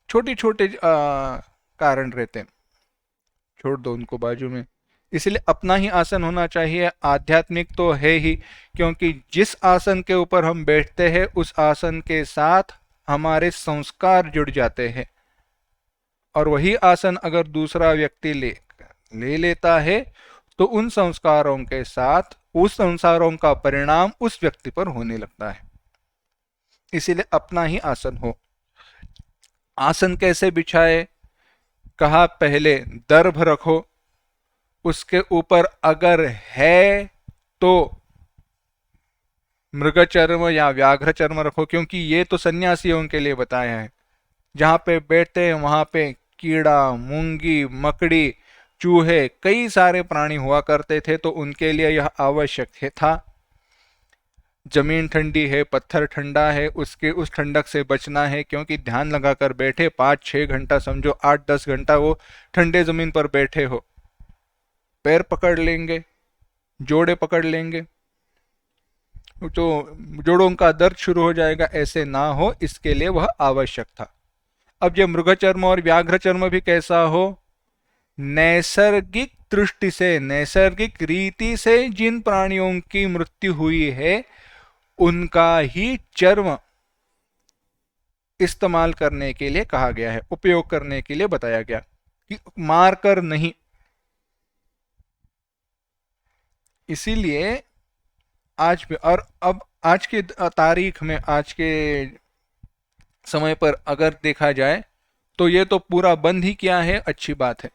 छोटे छोटे कारण रहते हैं। छोड़ दो उनको बाजू में। इसलिए अपना ही आसन होना चाहिए। आध्यात्मिक तो है ही, क्योंकि जिस आसन के ऊपर हम बैठते हैं उस आसन के साथ हमारे संस्कार जुड़ जाते हैं, और वही आसन अगर दूसरा व्यक्ति ले लेता है तो उन संस्कारों के साथ उस संस्कारों का परिणाम उस व्यक्ति पर होने लगता है। इसीलिए अपना ही आसन हो। आसन कैसे बिछाए? कहा पहले दर्भ रखो, उसके ऊपर अगर है तो मृगचर्म या व्याघ्र चर्म रखो, क्योंकि ये तो सन्यासियों के लिए बताया है। जहां पे बैठते हैं वहां पे कीड़ा, मूंगी, मकड़ी, चूहे, कई सारे प्राणी हुआ करते थे, तो उनके लिए यह आवश्यक था। जमीन ठंडी है, पत्थर ठंडा है, उसके उस ठंडक से बचना है, क्योंकि ध्यान लगाकर बैठे 5-6 घंटा, समझो 8-10 घंटा वो ठंडे जमीन पर बैठे हो, पैर पकड़ लेंगे, जोड़े पकड़ लेंगे, तो जोड़ों का दर्द शुरू हो जाएगा। ऐसे ना हो, इसके लिए वह आवश्यक था। अब ये मृगचर्म और व्याघ्र चर्म भी कैसा हो? नैसर्गिक दृष्टि से, नैसर्गिक रीति से जिन प्राणियों की मृत्यु हुई है उनका ही चर्म इस्तेमाल करने के लिए कहा गया है, उपयोग करने के लिए बताया गया, कि मारकर नहीं। इसीलिए आज भी, और अब आज के तारीख में, आज के समय पर अगर देखा जाए तो ये तो पूरा बंद ही किया है, अच्छी बात है।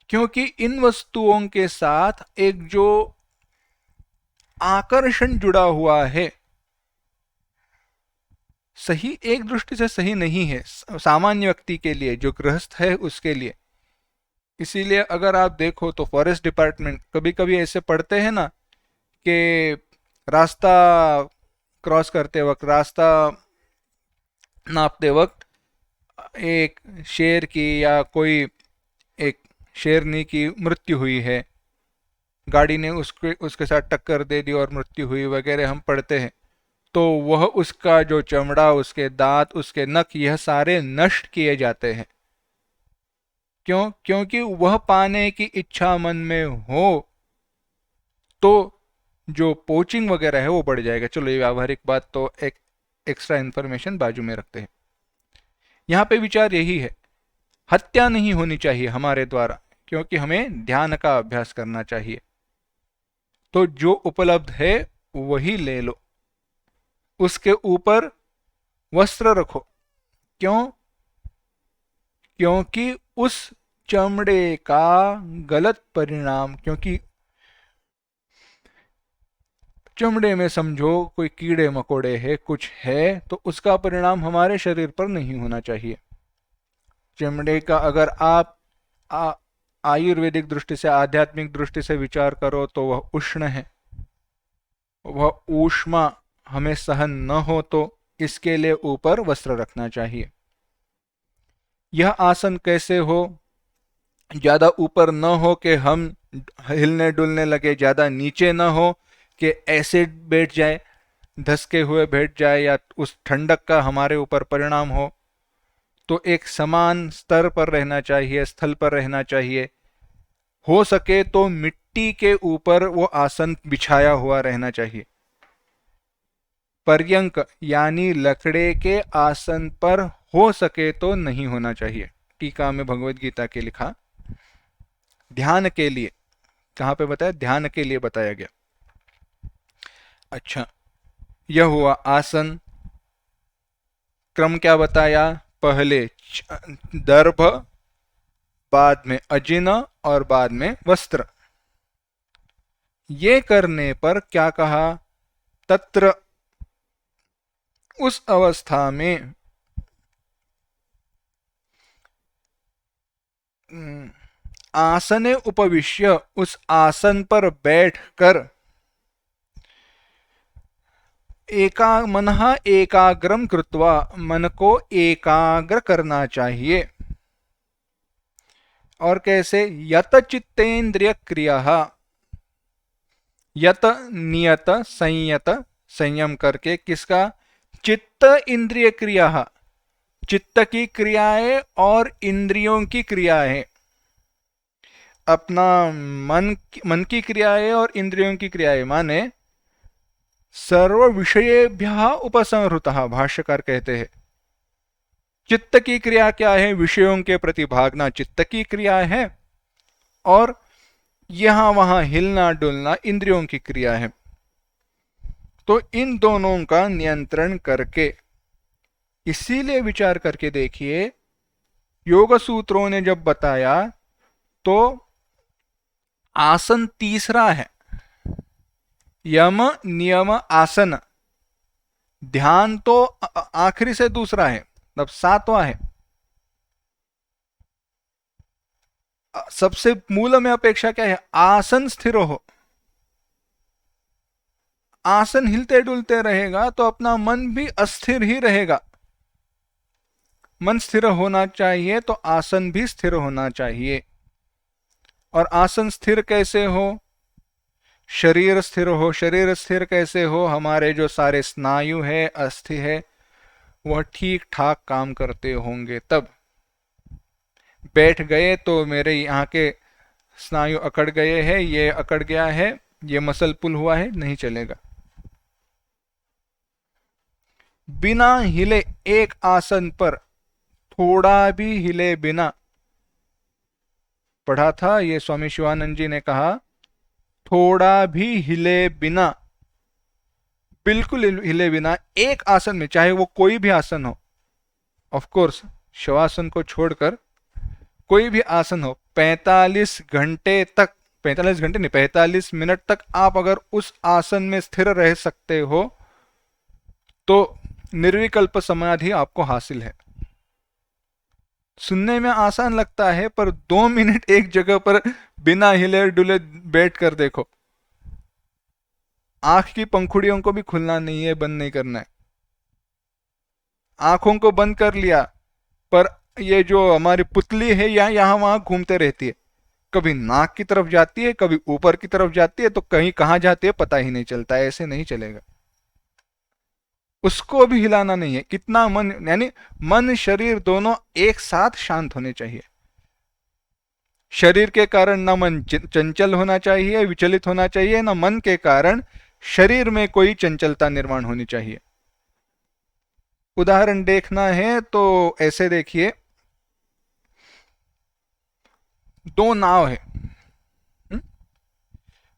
क्योंकि इन वस्तुओं के साथ एक जो आकर्षण जुड़ा हुआ है, सही एक दृष्टि से सही नहीं है सामान्य व्यक्ति के लिए, जो गृहस्थ है उसके लिए। इसीलिए अगर आप देखो तो फॉरेस्ट डिपार्टमेंट कभी कभी ऐसे पढ़ते हैं ना कि रास्ता क्रॉस करते वक्त, रास्ता नापते वक्त एक शेर की या कोई एक शेरनी की मृत्यु हुई है, गाड़ी ने उसके साथ टक्कर दे दी और मृत्यु हुई वगैरह हम पढ़ते हैं, तो वह उसका जो चमड़ा, उसके दांत, उसके नख, यह सारे नष्ट किए जाते हैं। क्यों? क्योंकि वह पाने की इच्छा मन में हो तो जो पोचिंग वगैरह है वो बढ़ जाएगा। चलो ये व्यावहारिक बात तो एक एक्स्ट्रा इन्फॉर्मेशन बाजू में रखते हैं। यहाँ पे विचार यही है, हत्या नहीं होनी चाहिए हमारे द्वारा, क्योंकि हमें ध्यान का अभ्यास करना चाहिए। तो जो उपलब्ध है वही ले लो, उसके ऊपर वस्त्र रखो। क्यों? क्योंकि उस चमड़े का गलत परिणाम, क्योंकि चमड़े में समझो कोई कीड़े मकोड़े है, कुछ है, तो उसका परिणाम हमारे शरीर पर नहीं होना चाहिए। चमड़े का अगर आप आयुर्वेदिक दृष्टि से, आध्यात्मिक दृष्टि से विचार करो तो वह उष्ण है, वह ऊष्मा हमें सहन न हो, तो इसके लिए ऊपर वस्त्र रखना चाहिए। यह आसन कैसे हो? ज्यादा ऊपर न हो कि हम हिलने डुलने लगे, ज्यादा नीचे न हो कि ऐसे बैठ जाए, धसके हुए बैठ जाए, या उस ठंडक का हमारे ऊपर परिणाम हो। तो एक समान स्तर पर रहना चाहिए, स्थल पर रहना चाहिए। हो सके तो मिट्टी के ऊपर वो आसन बिछाया हुआ रहना चाहिए। पर्यंक यानी लकड़े के आसन पर हो सके तो नहीं होना चाहिए। टीका में भगवत गीता के लिखा। ध्यान के लिए कहां पे बताया? ध्यान के लिए बताया गया। अच्छा, यह हुआ आसन। क्रम क्या बताया? पहले दर्भ, बाद में अजिन और बाद में वस्त्र। ये करने पर क्या कहा? तत्र, उस अवस्था में आसने उपविश्य, उस आसन पर बैठकर मनः एकाग्रम कृत्वा, मन को एकाग्र करना चाहिए। और कैसे? यत चित्तेन्द्रिय क्रिया, यत नियत संयत, संयम करके, किसका? चित्त इंद्रिय क्रिया, चित्त की क्रियाएं और इंद्रियों की क्रियाएं। अपना मन की क्रियाएं और इंद्रियों की क्रियाएं, माने सर्व विषयेभ्यः उपसंहृतः, भाष्यकार कहते हैं। चित्त की क्रिया क्या है? विषयों के प्रति भागना चित्त की क्रिया है, और यहां वहां हिलना डुलना इंद्रियों की क्रिया है। तो इन दोनों का नियंत्रण करके, इसीलिए विचार करके देखिए, योग सूत्रों ने जब बताया तो आसन तीसरा है, यम नियम आसन। ध्यान तो आखिरी से दूसरा है, मतलब सातवां है। सबसे मूल में अपेक्षा क्या है? आसन स्थिर हो। आसन हिलते डुलते रहेगा तो अपना मन भी अस्थिर ही रहेगा। मन स्थिर होना चाहिए तो आसन भी स्थिर होना चाहिए। और आसन स्थिर कैसे हो? शरीर स्थिर हो। शरीर स्थिर कैसे हो? हमारे जो सारे स्नायु है, अस्थि है, वह ठीक ठाक काम करते होंगे तब। बैठ गए तो मेरे यहाँ के स्नायु अकड़ गए हैं, ये अकड़ गया है, ये मसल पुल हुआ है, नहीं चलेगा। बिना हिले एक आसन पर, थोड़ा भी हिले बिना, पढ़ा था ये स्वामी शिवानंद जी ने कहा, थोड़ा भी हिले बिना, बिल्कुल हिले बिना एक आसन में, चाहे वो कोई भी आसन हो, ऑफ कोर्स शवासन को छोड़कर कोई भी आसन हो, 45 घंटे तक, 45 घंटे नहीं, 45 मिनट तक आप अगर उस आसन में स्थिर रह सकते हो तो निर्विकल्प समाधि आपको हासिल है। सुनने में आसान लगता है, पर 2 मिनट एक जगह पर बिना हिले डुले बैठ कर देखो। आंख की पंखुड़ियों को भी खुलना नहीं है, बंद नहीं करना है। आंखों को बंद कर लिया, पर ये जो हमारी पुतली है यहाँ वहां घूमते रहती है, कभी नाक की तरफ जाती है, कभी ऊपर की तरफ जाती है, तो कहीं कहां जाती है पता ही नहीं चलता। ऐसे नहीं चलेगा। उसको भी हिलाना नहीं है। कितना मन, यानी मन शरीर दोनों एक साथ शांत होने चाहिए। शरीर के कारण न मन चंचल होना चाहिए, विचलित होना चाहिए, न मन के कारण शरीर में कोई चंचलता निर्माण होनी चाहिए। उदाहरण देखना है तो ऐसे देखिए, दो नाव है,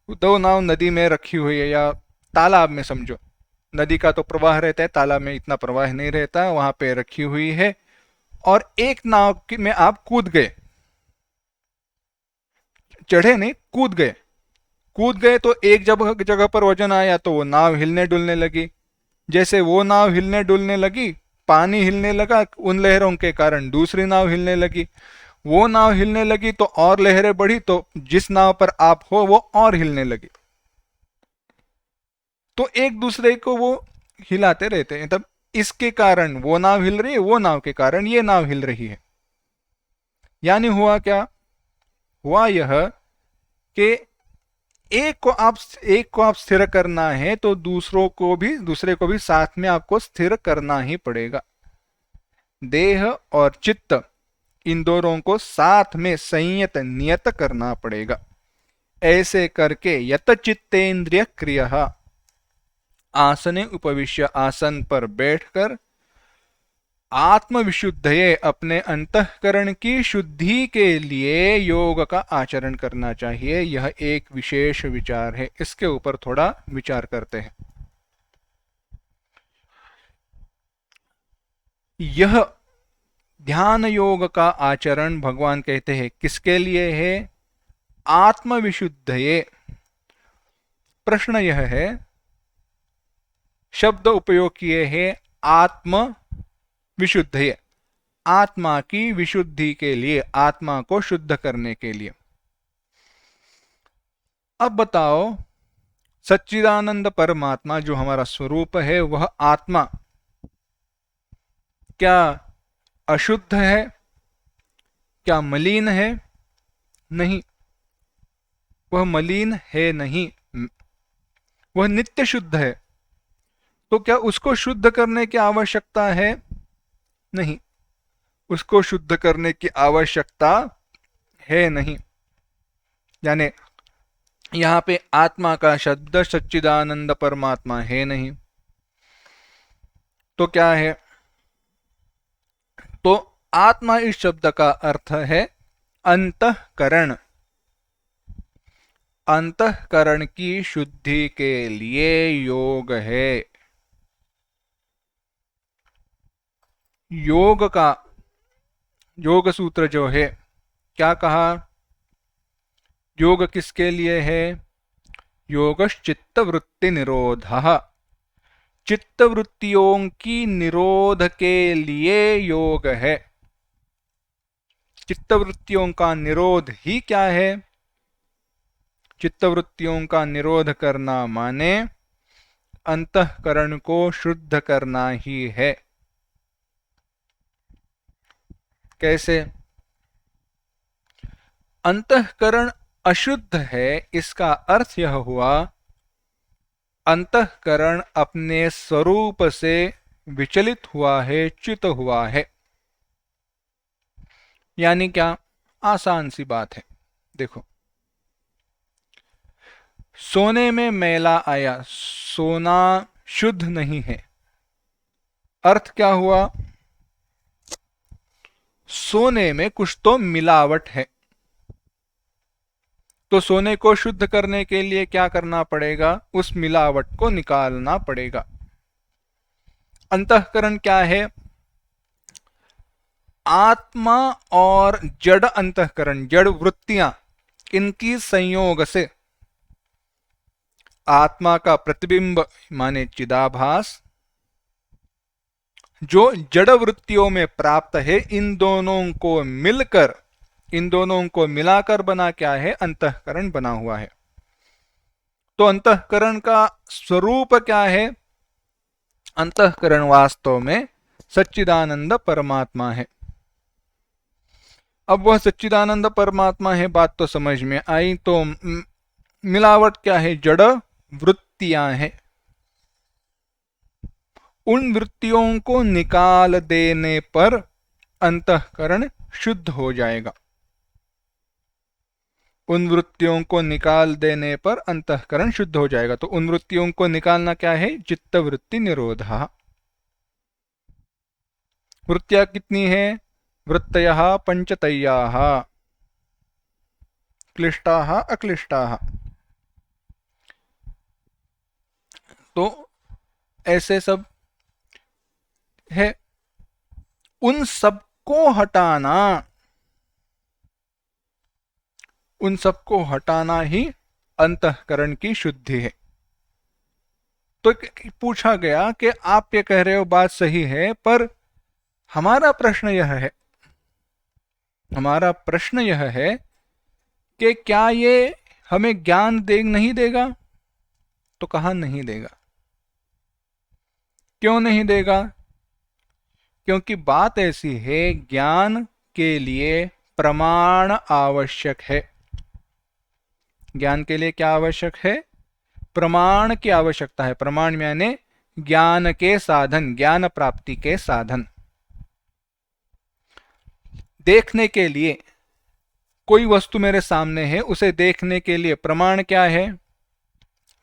दो नाव नदी में रखी हुई है, या तालाब में समझो। नदी का तो प्रवाह रहता है, तालाब में इतना प्रवाह नहीं रहता, वहां पे रखी हुई है। और एक नाव में आप कूद गए, चढ़े नहीं, कूद गए। कूद गए तो एक जगह पर वजन आया तो वो नाव हिलने डुलने लगी। जैसे वो नाव हिलने डुलने लगी, पानी हिलने लगा उन लहरों के कारण, दूसरी नाव हिलने लगी। वो नाव हिलने लगी तो और लहरें बढ़ी, तो जिस नाव पर आप हो वो और हिलने लगी। तो एक दूसरे को वो हिलाते रहते हैं। तब इसके कारण वो नाव हिल रही है, वो नाव के कारण ये नाव हिल रही है। यानी हुआ क्या? हुआ यह कि एक को आप स्थिर करना है तो दूसरे को भी साथ में आपको स्थिर करना ही पड़ेगा। देह और चित्त, इन दोनों को साथ में संयत नियत करना पड़ेगा। ऐसे करके यत चित्तेन्द्रिय क्रिया, आसने उपविश्य, आसन पर बैठकर आत्मविशुद्धये, अपने अंतःकरण की शुद्धि के लिए योग का आचरण करना चाहिए। यह एक विशेष विचार है। इसके ऊपर थोड़ा विचार करते हैं। यह ध्यान योग का आचरण भगवान कहते हैं किसके लिए है? आत्मविशुद्धये। प्रश्न यह है, शब्द उपयोग किए हैं आत्म विशुद्धये, आत्मा की विशुद्धि के लिए, आत्मा को शुद्ध करने के लिए। अब बताओ, सच्चिदानंद परमात्मा जो हमारा स्वरूप है, वह आत्मा क्या अशुद्ध है? क्या मलिन है? नहीं, वह मलिन है नहीं, वह नित्य शुद्ध है। तो क्या उसको शुद्ध करने की आवश्यकता है? नहीं, उसको शुद्ध करने की आवश्यकता है नहीं। यानी यहाँ पे आत्मा का शब्द सच्चिदानंद परमात्मा है नहीं, तो क्या है? तो आत्मा इस शब्द का अर्थ है अंतःकरण। अंतःकरण की शुद्धि के लिए योग है। योग का योग सूत्र जो है, क्या कहा? योग किसके लिए है? योगश्चित्त वृत्ति निरोधः। चित्त वृत्तियों की निरोध के लिए योग है। चित्त वृत्तियों का निरोध ही क्या है? चित्त वृत्तियों का निरोध करना माने अंतःकरण को शुद्ध करना ही है। कैसे? अंतःकरण अशुद्ध है, इसका अर्थ यह हुआ अंतःकरण अपने स्वरूप से विचलित हुआ है, च्युत हुआ है। यानी क्या? आसान सी बात है, देखो, सोने में मैला आया, सोना शुद्ध नहीं है, अर्थ क्या हुआ? सोने में कुछ तो मिलावट है। तो सोने को शुद्ध करने के लिए क्या करना पड़ेगा? उस मिलावट को निकालना पड़ेगा। अंतःकरण क्या है? आत्मा और जड़ अंतःकरण, जड़ वृत्तियां, इनकी संयोग से आत्मा का प्रतिबिंब माने चिदाभास जो जड़ वृत्तियों में प्राप्त है, इन दोनों को मिलकर, इन दोनों को मिलाकर बना क्या है? अंतःकरण बना हुआ है। तो अंतःकरण का स्वरूप क्या है? अंतःकरण वास्तव में सच्चिदानंद परमात्मा है। अब वह सच्चिदानंद परमात्मा है, बात तो समझ में आई। तो मिलावट क्या है? जड़ वृत्तियां हैं। उन वृत्तियों को निकाल देने पर अंतःकरण शुद्ध हो जाएगा। उन वृत्तियों को निकाल देने पर अंतःकरण शुद्ध हो जाएगा। तो उन वृत्तियों को निकालना क्या है? चित्त वृत्ति निरोधः। वृत्तियां कितनी है? वृत्तयः पंचतय्याः, क्लिष्टाः अक्लिष्टाः। तो ऐसे सब है। उन सबको हटाना, उन सबको हटाना ही अंतःकरण की शुद्धि है। तो पूछा गया कि आप ये कह रहे हो बात सही है, पर हमारा प्रश्न यह है, हमारा प्रश्न यह है कि क्या ये हमें ज्ञान नहीं देगा? तो कहा नहीं देगा। क्यों नहीं देगा? क्योंकि बात ऐसी है, ज्ञान के लिए प्रमाण आवश्यक है। ज्ञान के लिए क्या आवश्यक है? प्रमाण की आवश्यकता है। प्रमाण यानी ज्ञान के साधन, ज्ञान प्राप्ति के साधन। देखने के लिए कोई वस्तु मेरे सामने है, उसे देखने के लिए प्रमाण क्या है?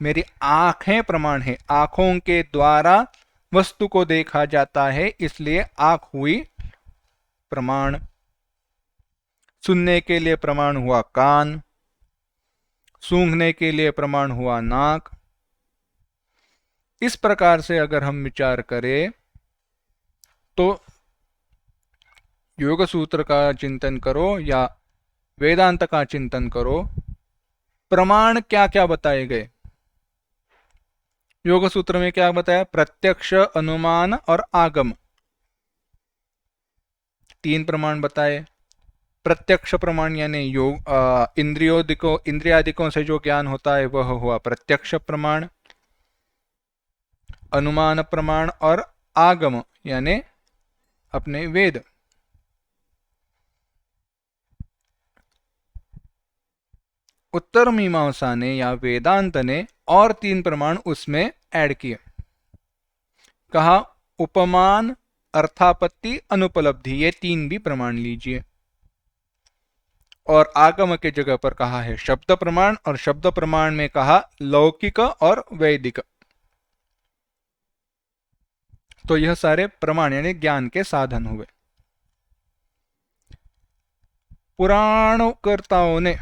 मेरी आंखें प्रमाण है। आंखों के द्वारा वस्तु को देखा जाता है, इसलिए आंख हुई प्रमाण। सुनने के लिए प्रमाण हुआ कान, सूंघने के लिए प्रमाण हुआ नाक। इस प्रकार से अगर हम विचार करें तो योग सूत्र का चिंतन करो या वेदांत का चिंतन करो, प्रमाण क्या क्या बताए गए? योग सूत्र में क्या बताया? प्रत्यक्ष, अनुमान और आगम, तीन प्रमाण बताए। प्रत्यक्ष प्रमाण यानी योग इंद्रियादिकों से जो ज्ञान होता है वह हुआ प्रत्यक्ष प्रमाण। अनुमान प्रमाण और आगम यानी अपने वेद। उत्तर मीमांसा ने या वेदांत ने और तीन प्रमाण उसमें ऐड किए। कहा उपमान, अर्थापत्ति, अनुपलब्धि, ये तीन भी प्रमाण लीजिए। और आगम के जगह पर कहा है शब्द प्रमाण, और शब्द प्रमाण में कहा लौकिक और वैदिक। तो यह सारे प्रमाण यानी ज्ञान के साधन हुए। पुराणकर्ताओं ने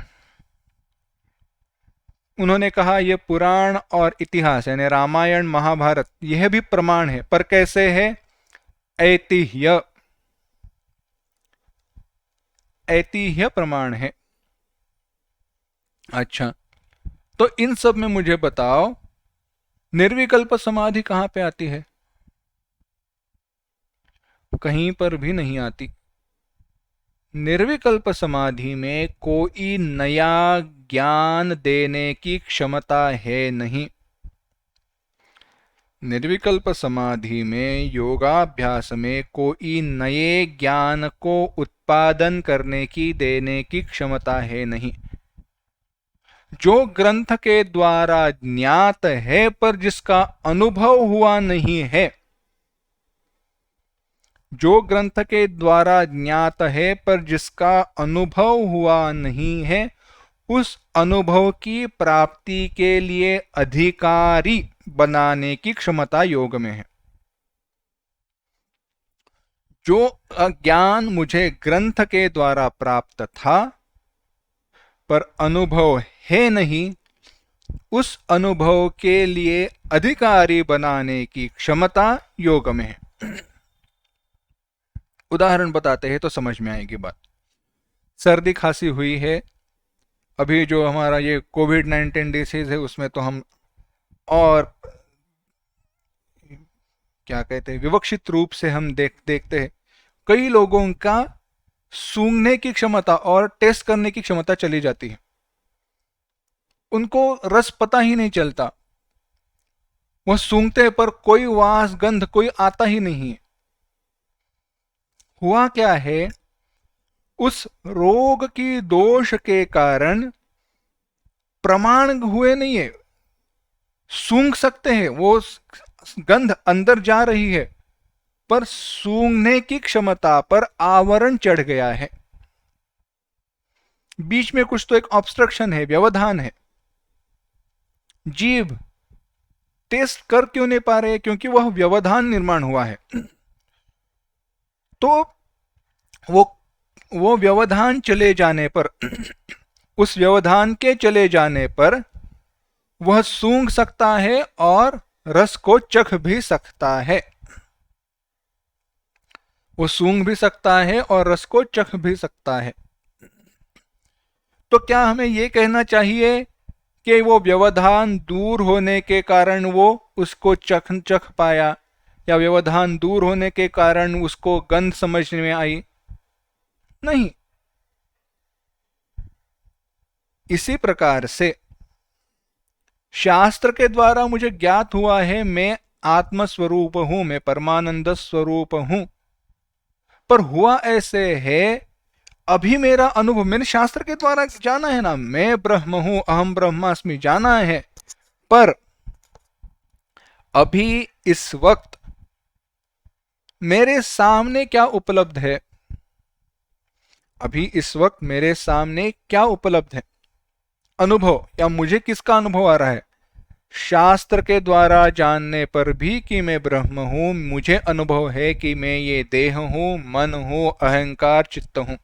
उन्होंने कहा यह पुराण और इतिहास यानी रामायण महाभारत यह भी प्रमाण है, पर कैसे है? ऐतिह्य, ऐतिह्य प्रमाण है। अच्छा, तो इन सब में मुझे बताओ निर्विकल्प समाधि कहां पे आती है? कहीं पर भी नहीं आती। निर्विकल्प समाधि में कोई नया ज्ञान देने की क्षमता है नहीं। निर्विकल्प समाधि में योगाभ्यास में कोई नए ज्ञान को उत्पादन करने की देने की क्षमता है नहीं। जो ग्रंथ के द्वारा ज्ञात है पर जिसका अनुभव हुआ नहीं है, जो ग्रंथ के द्वारा ज्ञात है पर जिसका अनुभव हुआ नहीं है, उस अनुभव की प्राप्ति के लिए अधिकारी बनाने की क्षमता योग में है। जो ज्ञान मुझे ग्रंथ के द्वारा प्राप्त था पर अनुभव है नहीं, उस अनुभव के लिए अधिकारी बनाने की क्षमता योग में है। उदाहरण बताते हैं तो समझ में आएगी बात। सर्दी खांसी हुई है, अभी जो हमारा ये कोविड-19 डिसीज है उसमें तो हम और क्या कहते हैं विवक्षित रूप से हम देखते हैं कई लोगों का सूंघने की क्षमता और टेस्ट करने की क्षमता चली जाती है। उनको रस पता ही नहीं चलता, वह सूंघते पर कोई वास गंध कोई आता ही नहीं है। हुआ क्या है? उस रोग की दोष के कारण प्रमाण हुए नहीं है। सूंघ सकते हैं, वो गंध अंदर जा रही है, पर सूंघने की क्षमता पर आवरण चढ़ गया है। बीच में कुछ तो एक ऑब्स्ट्रक्शन है, व्यवधान है। जीभ टेस्ट कर क्यों नहीं पा रहे? क्योंकि वह व्यवधान निर्माण हुआ है। तो वो व्यवधान चले जाने पर उस व्यवधान के चले जाने पर वह सूंघ सकता है और रस को चख भी सकता है। वो सूंघ भी सकता है और रस को चख भी सकता है। तो क्या हमें यह कहना चाहिए कि वो व्यवधान दूर होने के कारण वो उसको चख पाया, या व्यवधान दूर होने के कारण उसको गंध समझ में आई? नहीं। इसी प्रकार से शास्त्र के द्वारा मुझे ज्ञात हुआ है मैं आत्मस्वरूप हूं, मैं परमानंद स्वरूप हूं, पर हुआ ऐसे है अभी मेरा अनुभव मैंने शास्त्र के द्वारा जाना है ना, मैं ब्रह्म हूं, अहम ब्रह्मास्मि जाना है, पर अभी इस वक्त मेरे सामने क्या उपलब्ध है? अभी इस वक्त मेरे सामने क्या उपलब्ध है? अनुभव, या मुझे किसका अनुभव आ रहा है? शास्त्र के द्वारा जानने पर भी कि मैं ब्रह्म हूं, मुझे अनुभव है कि मैं ये देह हूं, मन हूं, अहंकार, चित्त हूं।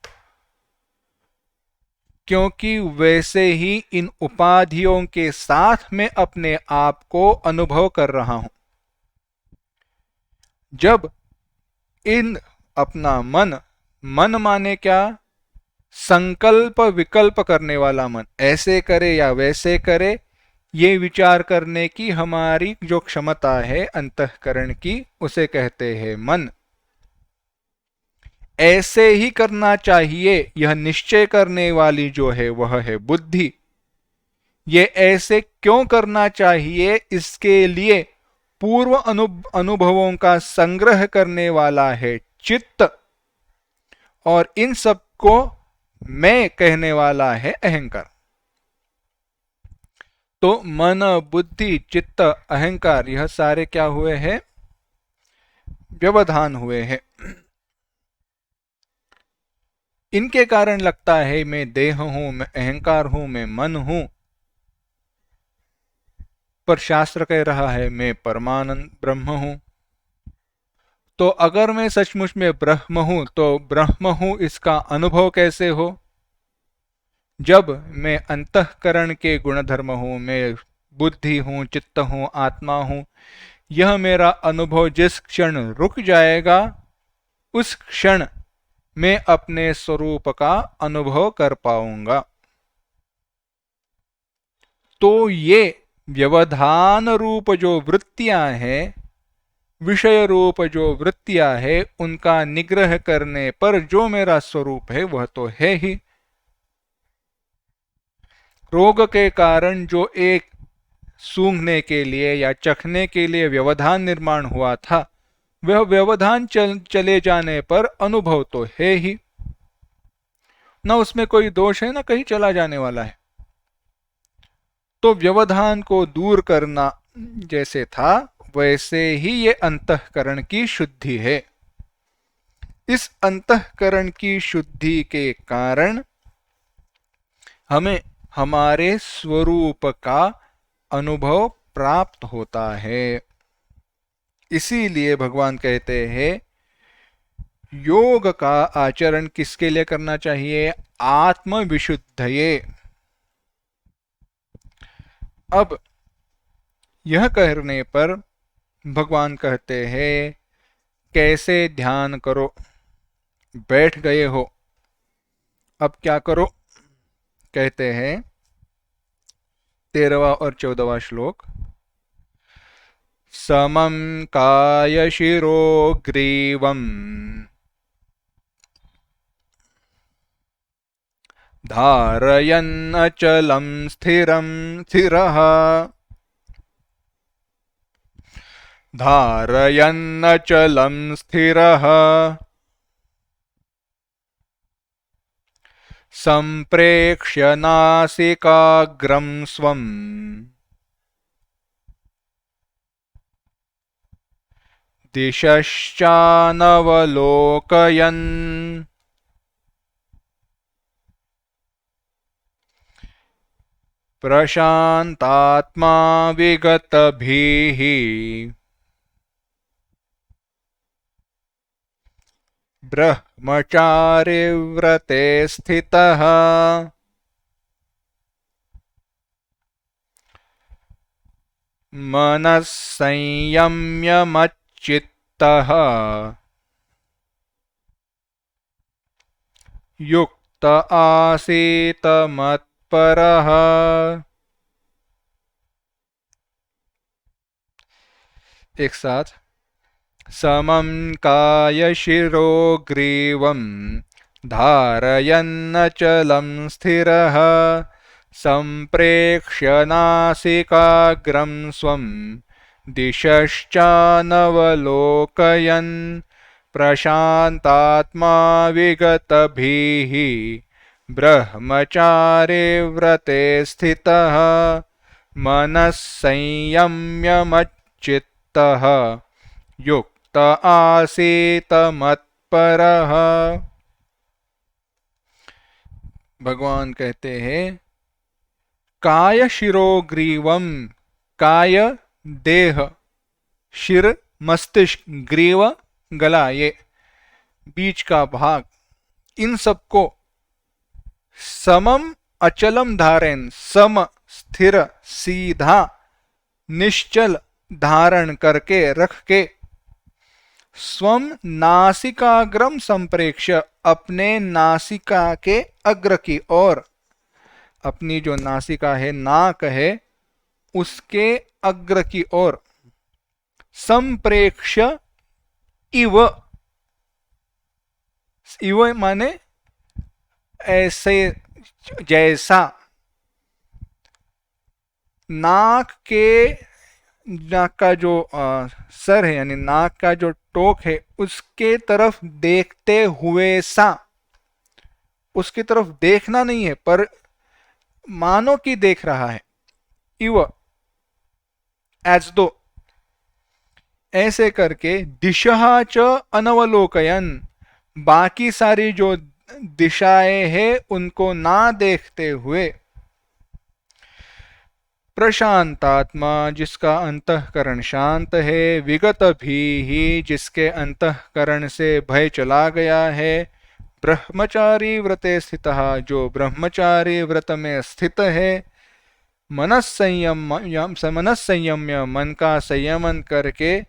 क्योंकि वैसे ही इन उपाधियों के साथ मैं अपने आप को अनुभव कर रहा हूं। जब इन अपना मन, मन माने क्या? संकल्प विकल्प करने वाला मन, ऐसे करे या वैसे करे, ये विचार करने की हमारी जो क्षमता है अंतःकरण की, उसे कहते हैं मन। ऐसे ही करना चाहिए, यह निश्चय करने वाली जो है वह है बुद्धि। ये ऐसे क्यों करना चाहिए? इसके लिए पूर्व अनुभवों का संग्रह करने वाला है चित्त, और इन सब को मैं कहने वाला है अहंकार। तो मन, बुद्धि, चित्त, अहंकार, यह सारे क्या हुए हैं? व्यवधान हुए हैं। इनके कारण लगता है मैं देह हूं, मैं अहंकार हूं, मैं मन हूं, पर शास्त्र कह रहा है मैं परमानंद ब्रह्म हूं। तो अगर मैं सचमुच में ब्रह्म हूं तो ब्रह्म हूं इसका अनुभव कैसे हो? जब मैं अंतःकरण के गुणधर्म हूं, मैं बुद्धि हूं, चित्त हूं, आत्मा हूं, यह मेरा अनुभव जिस क्षण रुक जाएगा, उस क्षण मैं अपने स्वरूप का अनुभव कर पाऊंगा। तो ये व्यवधान रूप जो वृत्तियां हैं, विषय रूप जो वृत्तियां है, उनका निग्रह करने पर जो मेरा स्वरूप है वह तो है ही। रोग के कारण जो एक सूंघने के लिए या चखने के लिए व्यवधान निर्माण हुआ था, वह व्यवधान चले जाने पर अनुभव तो है ही, न उसमें कोई दोष है, न कहीं चला जाने वाला है। तो व्यवधान को दूर करना जैसे था, वैसे ही ये अंतःकरण की शुद्धि है। इस अंतःकरण की शुद्धि के कारण हमें हमारे स्वरूप का अनुभव प्राप्त होता है। इसीलिए भगवान कहते हैं योग का आचरण किसके लिए करना चाहिए? आत्म विशुद्धये। अब यह करने पर भगवान कहते हैं कैसे ध्यान करो। बैठ गए हो, अब क्या करो? कहते हैं 13वां और 14वां श्लोक, समं कायशिरो ग्रीवम् धारयन्नचलं स्थिरः धारयन्नचलं स्थिरः सम्प्रेक्ष्य नासिकाग्रं स्वम् दिशश्चानवलोकयन् प्रशान्तात्मा विगतभिः ब्रह्मचारिव्रते स्थितः मनः संयम्य मच्चित्तः युक्त आसीत मत्परः। एक साथ, समं कायशिरो ग्रीवं धारयन्नचलं स्थिरः सम्प्रेक्ष्य नासिकाग्रं स्वं दिशश्चानवलोकयन् प्रशान्तात्मा विगतभिः ब्रह्मचारिव्रते स्थितः मनः संयम्य मच्चित्तः युक्त आसीत मत्परः। भगवान कहते हैं काय शिरोग्रीवम, काय देह, शिर मस्तिष्क, ग्रीव गला, ये बीच का भाग, इन सबको समम अचलम धारेन, सम स्थिर सीधा निश्चल धारण करके रख के, स्वम नासिकाग्रम संप्रेक्ष्य, अपने नासिका के अग्र की ओर, अपनी जो नासिका है, नाक है, उसके अग्र की ओर, संप्रेक्ष्य इव, इव माने ऐसे, जैसा, नाक का जो सर है, यानी नाक का जो टोक है, उसके तरफ देखते हुए सा, उसकी तरफ देखना नहीं है पर मानो कि देख रहा है, इव एज दो, ऐसे करके दिशा च अनवलोकयन, बाकी सारी जो दिशाएं हैं उनको ना देखते हुए, प्रशांतात्मा जिसका अंतःकरण शांत है, विगत भी ही जिसके अंतःकरण से भय चला गया है, ब्रह्मचारी व्रते स्थितः जो ब्रह्मचारी व्रत में स्थित है, मनस्संयम्य मन का संयमन करके,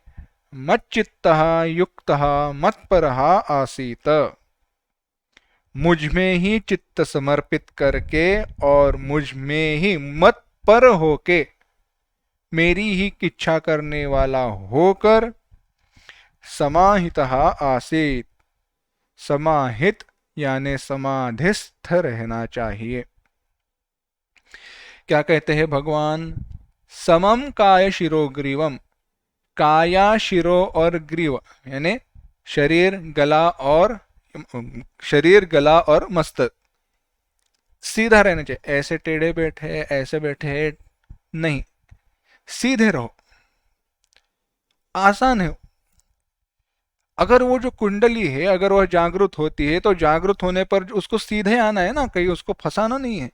मच्चित्तः युक्तः मत्परः आसीत मुझ में ही चित्त समर्पित करके और मुझ में ही मत पर होके, मेरी ही इच्छा करने वाला होकर, समाहितः आसीत समाहित यानी समाधिस्थ रहना चाहिए। क्या कहते हैं भगवान? समम काय शिरोग्रीवम, काया शिरो और ग्रीव यानी शरीर गला और मस्तक सीधा रहना चाहिए। ऐसे टेढ़े बैठे, ऐसे बैठे नहीं, सीधे रहो। आसान है। अगर वो जो कुंडली है अगर वह जागृत होती है तो जागृत होने पर उसको सीधे आना है ना, कहीं उसको फंसाना नहीं है।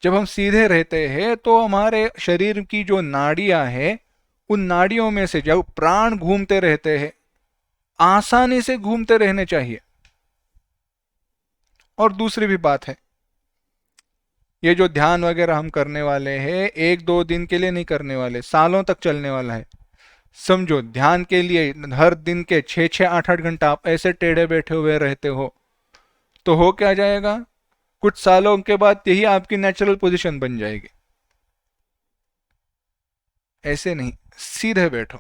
जब हम सीधे रहते हैं तो हमारे शरीर की जो नाड़ियां हैं उन नाड़ियों में से जब प्राण घूमते रहते हैं, आसानी से घूमते रहने चाहिए। और दूसरी भी बात है, ये जो ध्यान वगैरह हम करने वाले हैं एक दो दिन के लिए नहीं करने वाले, सालों तक चलने वाला है। समझो ध्यान के लिए हर दिन के 6-6 8-8 घंटा आप ऐसे टेढ़े बैठे हुए रहते हो तो हो क्या जाएगा? कुछ सालों के बाद यही आपकी नेचुरल पोजीशन बन जाएगी। ऐसे नहीं, सीधे बैठो।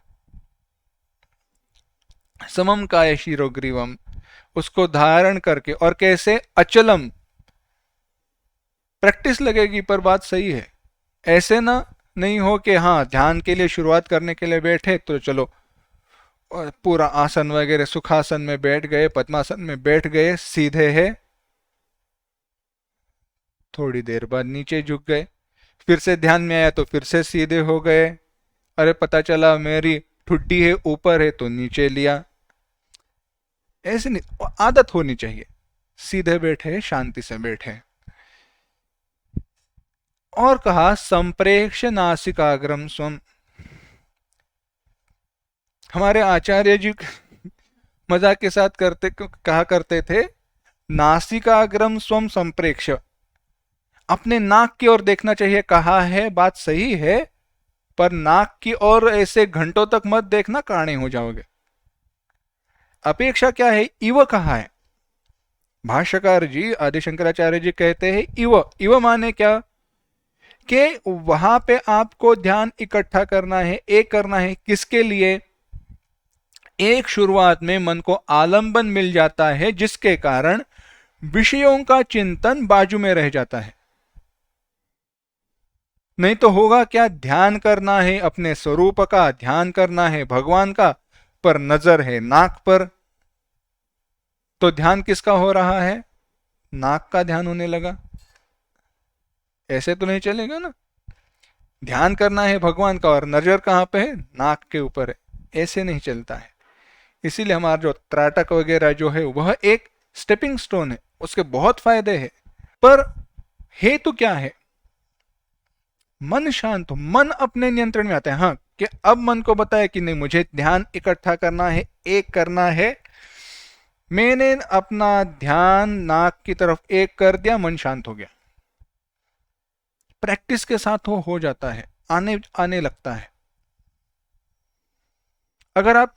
समम काय शिरोग्रीवम, उसको धारण करके। और कैसे? अचलम, प्रैक्टिस लगेगी पर बात सही है। ऐसे ना नहीं हो कि हाँ ध्यान के लिए शुरुआत करने के लिए बैठे तो चलो और पूरा आसन वगैरह सुखासन में बैठ गए, पद्मासन में बैठ गए, सीधे है, थोड़ी देर बाद नीचे झुक गए, फिर से ध्यान में आया तो फिर से सीधे हो गए, अरे पता चला मेरी ठुड्डी है ऊपर है तो नीचे लिया। ऐसे नहीं, आदत होनी चाहिए। सीधे बैठे, शांति से बैठे। और कहा संप्रेक्ष नासिकाग्रम स्वम, हमारे आचार्य जी मजाक के साथ कहा करते थे, नासिकाग्रम स्वम संप्रेक्ष, अपने नाक की ओर देखना चाहिए। कहा है, बात सही है, पर नाक की ओर ऐसे घंटों तक मत देखना, काणे हो जाओगे। अपेक्षा क्या है? इव कहा है। भाष्यकार जी आदि शंकराचार्य जी कहते हैं इव, इव माने क्या? कि वहां पे आपको ध्यान इकट्ठा करना है, एक करना है। किसके लिए? एक शुरुआत में मन को आलंबन मिल जाता है जिसके कारण विषयों का चिंतन बाजू में रह जाता है। नहीं तो होगा क्या? ध्यान करना है अपने स्वरूप का, ध्यान करना है भगवान का, पर नजर है नाक पर, तो ध्यान किसका हो रहा है? नाक का ध्यान होने लगा। ऐसे तो नहीं चलेगा ना। ध्यान करना है भगवान का और नजर कहां पे है? नाक के ऊपर है। ऐसे नहीं चलता है। इसीलिए हमारा जो त्राटक वगैरह जो है वह एक स्टेपिंग स्टोन है, उसके बहुत फायदे हैं, पर हेतु क्या है? मन शांत हो, मन अपने नियंत्रण में आता है। हाँ, कि अब मन को बताए कि नहीं मुझे ध्यान इकट्ठा करना है, एक करना है। मैंने अपना ध्यान नाक की तरफ एक कर दिया, मन शांत हो गया। प्रैक्टिस के साथ हो जाता है, आने आने लगता है। अगर आप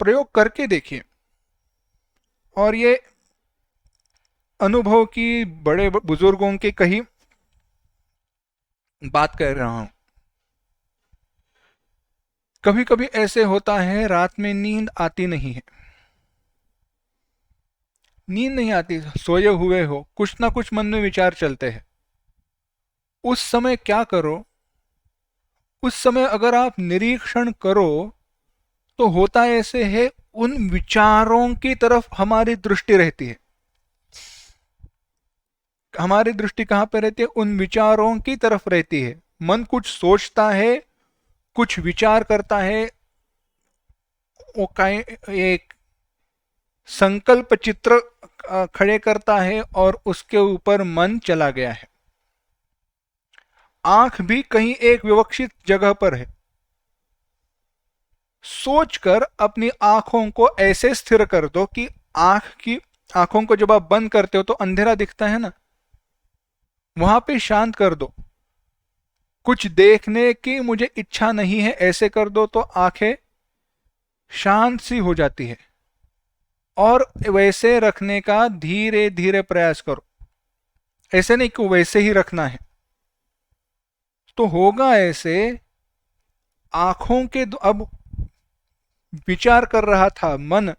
प्रयोग करके देखिए, और ये अनुभव की बड़े बुजुर्गों की कही बात कर रहा हूं। कभी कभी ऐसे होता है रात में नींद आती नहीं है, नींद नहीं आती, सोए हुए हो, कुछ ना कुछ मन में विचार चलते हैं। उस समय क्या करो? उस समय अगर आप निरीक्षण करो तो होता ऐसे है, उन विचारों की तरफ हमारी दृष्टि रहती है। हमारी दृष्टि कहां पर रहती है? उन विचारों की तरफ रहती है। मन कुछ सोचता है, कुछ विचार करता है, वो एक संकल्प चित्र खड़े करता है और उसके ऊपर मन चला गया है। आंख भी कहीं एक विवक्षित जगह पर है। सोचकर अपनी आंखों को ऐसे स्थिर कर दो कि आंखों को जब आप बंद करते हो तो अंधेरा दिखता है ना, वहां पे शांत कर दो। कुछ देखने की मुझे इच्छा नहीं है, ऐसे कर दो तो आंखें शांत सी हो जाती है। और वैसे रखने का धीरे धीरे प्रयास करो, ऐसे नहीं कि वैसे ही रखना है। तो होगा ऐसे, आंखों के अब विचार कर रहा था मन,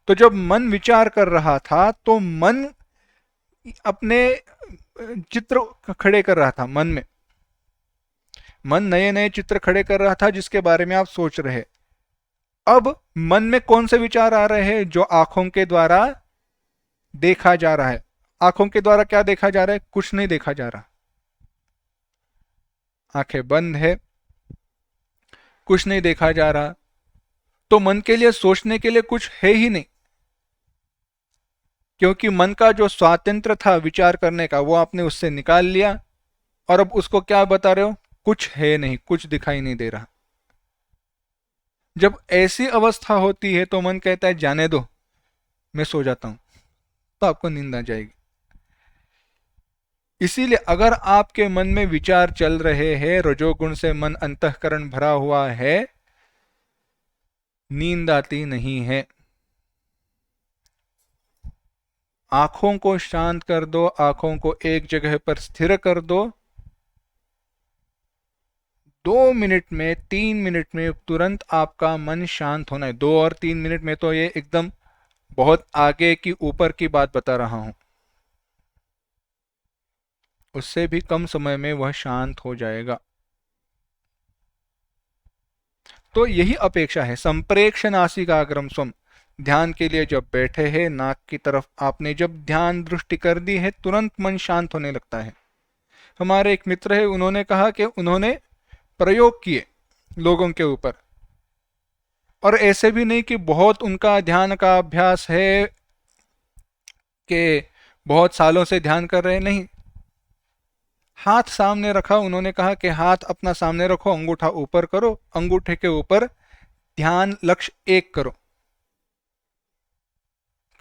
तो जब मन विचार कर रहा था तो मन अपने चित्र खड़े कर रहा था। मन नए नए चित्र खड़े कर रहा था जिसके बारे में आप सोच रहे। अब मन में कौन से विचार आ रहे हैं? जो आंखों के द्वारा देखा जा रहा है। आंखों के द्वारा क्या देखा जा रहा है? कुछ नहीं देखा जा रहा, आंखें बंद है, कुछ नहीं देखा जा रहा। तो मन के लिए सोचने के लिए कुछ है ही नहीं, क्योंकि मन का जो स्वातंत्र था विचार करने का वो आपने उससे निकाल लिया। और अब उसको क्या बता रहे हो? कुछ है नहीं, कुछ दिखाई नहीं दे रहा। जब ऐसी अवस्था होती है तो मन कहता है जाने दो, मैं सो जाता हूं, तो आपको नींद आ जाएगी। इसीलिए अगर आपके मन में विचार चल रहे हैं, रजोगुण से मन अंतःकरण भरा हुआ है, नींद आती नहीं है। आंखों को शांत कर दो, आंखों को एक जगह पर स्थिर कर दो। 2 मिनट में, 3 मिनट में तुरंत आपका मन शांत होना है। 2 और 3 मिनट में तो ये एकदम बहुत आगे की ऊपर की बात बता रहा हूं, उससे भी कम समय में वह शांत हो जाएगा। तो यही अपेक्षा है। संप्रेक्ष नासिकाग्रम स्वम, ध्यान के लिए जब बैठे हैं, नाक की तरफ आपने जब ध्यान दृष्टि कर दी है, तुरंत मन शांत होने लगता है। हमारे एक मित्र है, उन्होंने कहा कि उन्होंने प्रयोग किए लोगों के ऊपर, और ऐसे भी नहीं कि बहुत उनका ध्यान का अभ्यास है कि बहुत सालों से ध्यान कर रहे, नहीं। हाथ सामने रखा, उन्होंने कहा कि हाथ अपना सामने रखो, अंगूठा ऊपर करो, अंगूठे के ऊपर ध्यान लक्ष्य एक करो।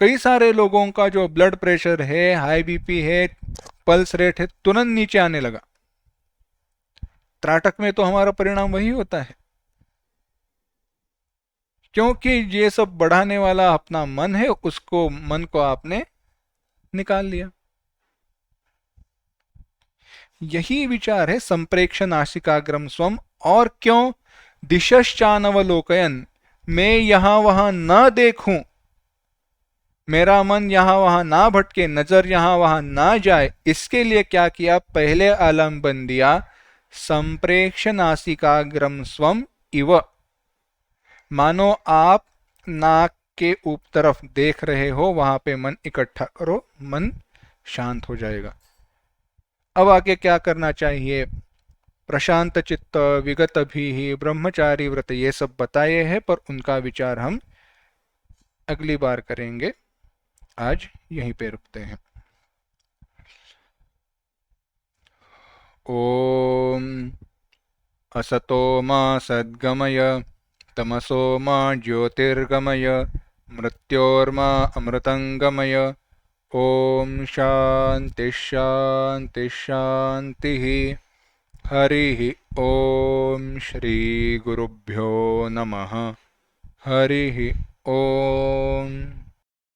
कई सारे लोगों का जो ब्लड प्रेशर है, हाई बीपी है, पल्स रेट है, तुरंत नीचे आने लगा। त्राटक में तो हमारा परिणाम वही होता है, क्योंकि ये सब बढ़ाने वाला अपना मन है, उसको मन को आपने निकाल लिया। यही विचार है संप्रेक्ष नासिकाग्रम स्वम। और क्यों? दिशश्चानवलोकयन, मैं यहां वहां न देखूं, मेरा मन यहां वहां ना भटके, नजर यहां वहां ना जाए, इसके लिए क्या किया? पहले आलम्बन दिया, संप्रेक्ष नासिकाग्रम स्वम इव। मानो आप नाक के ऊपर तरफ देख रहे हो, वहां पे मन इकट्ठा करो, मन शांत हो जाएगा। अब आगे क्या करना चाहिए? प्रशांत चित्त, विगत भी, ब्रह्मचारी व्रत, ये सब बताए हैं, पर उनका विचार हम अगली बार करेंगे। आज यहीं पे रुकते हैं। ओम असतो मा सद्गमय, तमसो मा ज्योतिर्गमय, मृत्योर्मा अमृतंगमय। ओम शांति शांति शांति। हरि ओम श्री गुरुभ्यो नमः। हरि ओम।